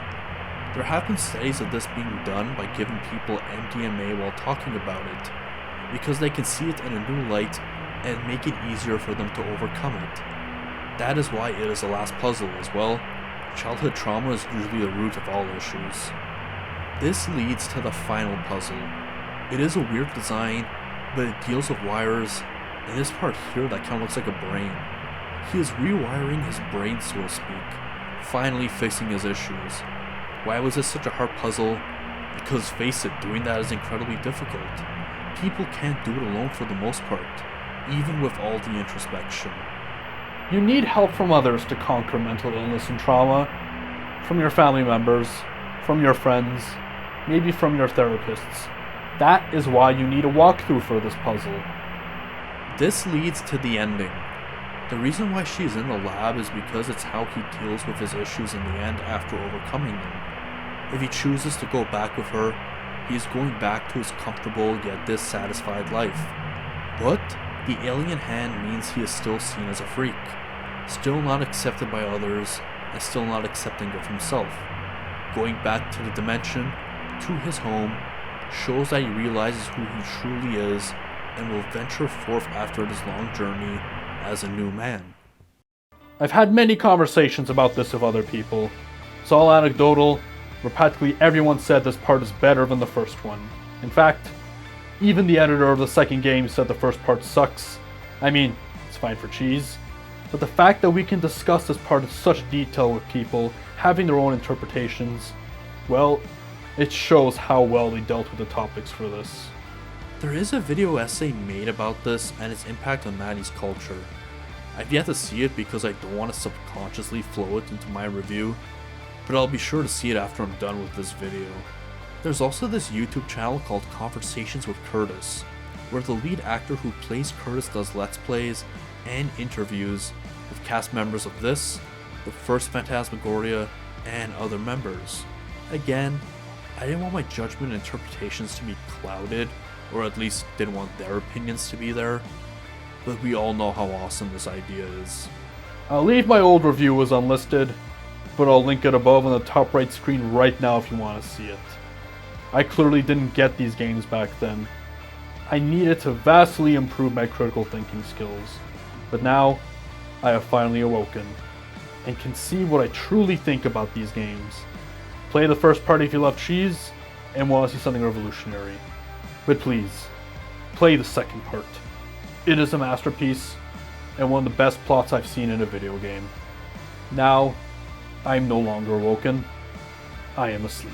There have been studies of this being done by giving people MDMA while talking about it, because they can see it in a new light and make it easier for them to overcome it. That is why it is the last puzzle as well. Childhood trauma is usually the root of all issues. This leads to the final puzzle. It is a weird design, but it deals with wires, and this part here that kind of looks like a brain. He is rewiring his brain, so to speak, finally fixing his issues. Why was this such a hard puzzle? Because face it, doing that is incredibly difficult. People can't do it alone for the most part, even with all the introspection. You need help from others to conquer mental illness and trauma. From your family members, from your friends, maybe from your therapists. That is why you need a walkthrough for this puzzle. This leads to the ending. The reason why she's in the lab is because it's how he deals with his issues in the end after overcoming them. If he chooses to go back with her, he is going back to his comfortable yet dissatisfied life. But the alien hand means he is still seen as a freak, still not accepted by others, and still not accepting of himself. Going back to the dimension, to his home, shows that he realizes who he truly is and will venture forth after this long journey as a new man. I've had many conversations about this with other people. It's all anecdotal, where practically everyone said this part is better than the first one. In fact, even the editor of the second game said the first part sucks. I mean, it's fine for cheese. but the fact that we can discuss this part in such detail with people having their own interpretations, well, it shows how well they dealt with the topics for this. There is a video essay made about this and its impact on 90s culture. I've yet to see it because I don't want to subconsciously flow it into my review, but I'll be sure to see it after I'm done with this video. There's also this YouTube channel called Conversations with Curtis, where the lead actor who plays Curtis does let's plays and interviews with cast members of this, the first Phantasmagoria, and other members. Again, I didn't want my judgment and interpretations to be clouded, or at least didn't want their opinions to be there, but we all know how awesome this idea is. I'll leave my old review as unlisted, but I'll link it above on the top right screen right now if you want to see it. I clearly didn't get these games back then. I needed to vastly improve my critical thinking skills, but now I have finally awoken and can see what I truly think about these games. Play the first part if you love cheese and want to see something revolutionary, but please, play the second part. It is a masterpiece and one of the best plots I've seen in a video game. Now, I am no longer awoken, I am asleep.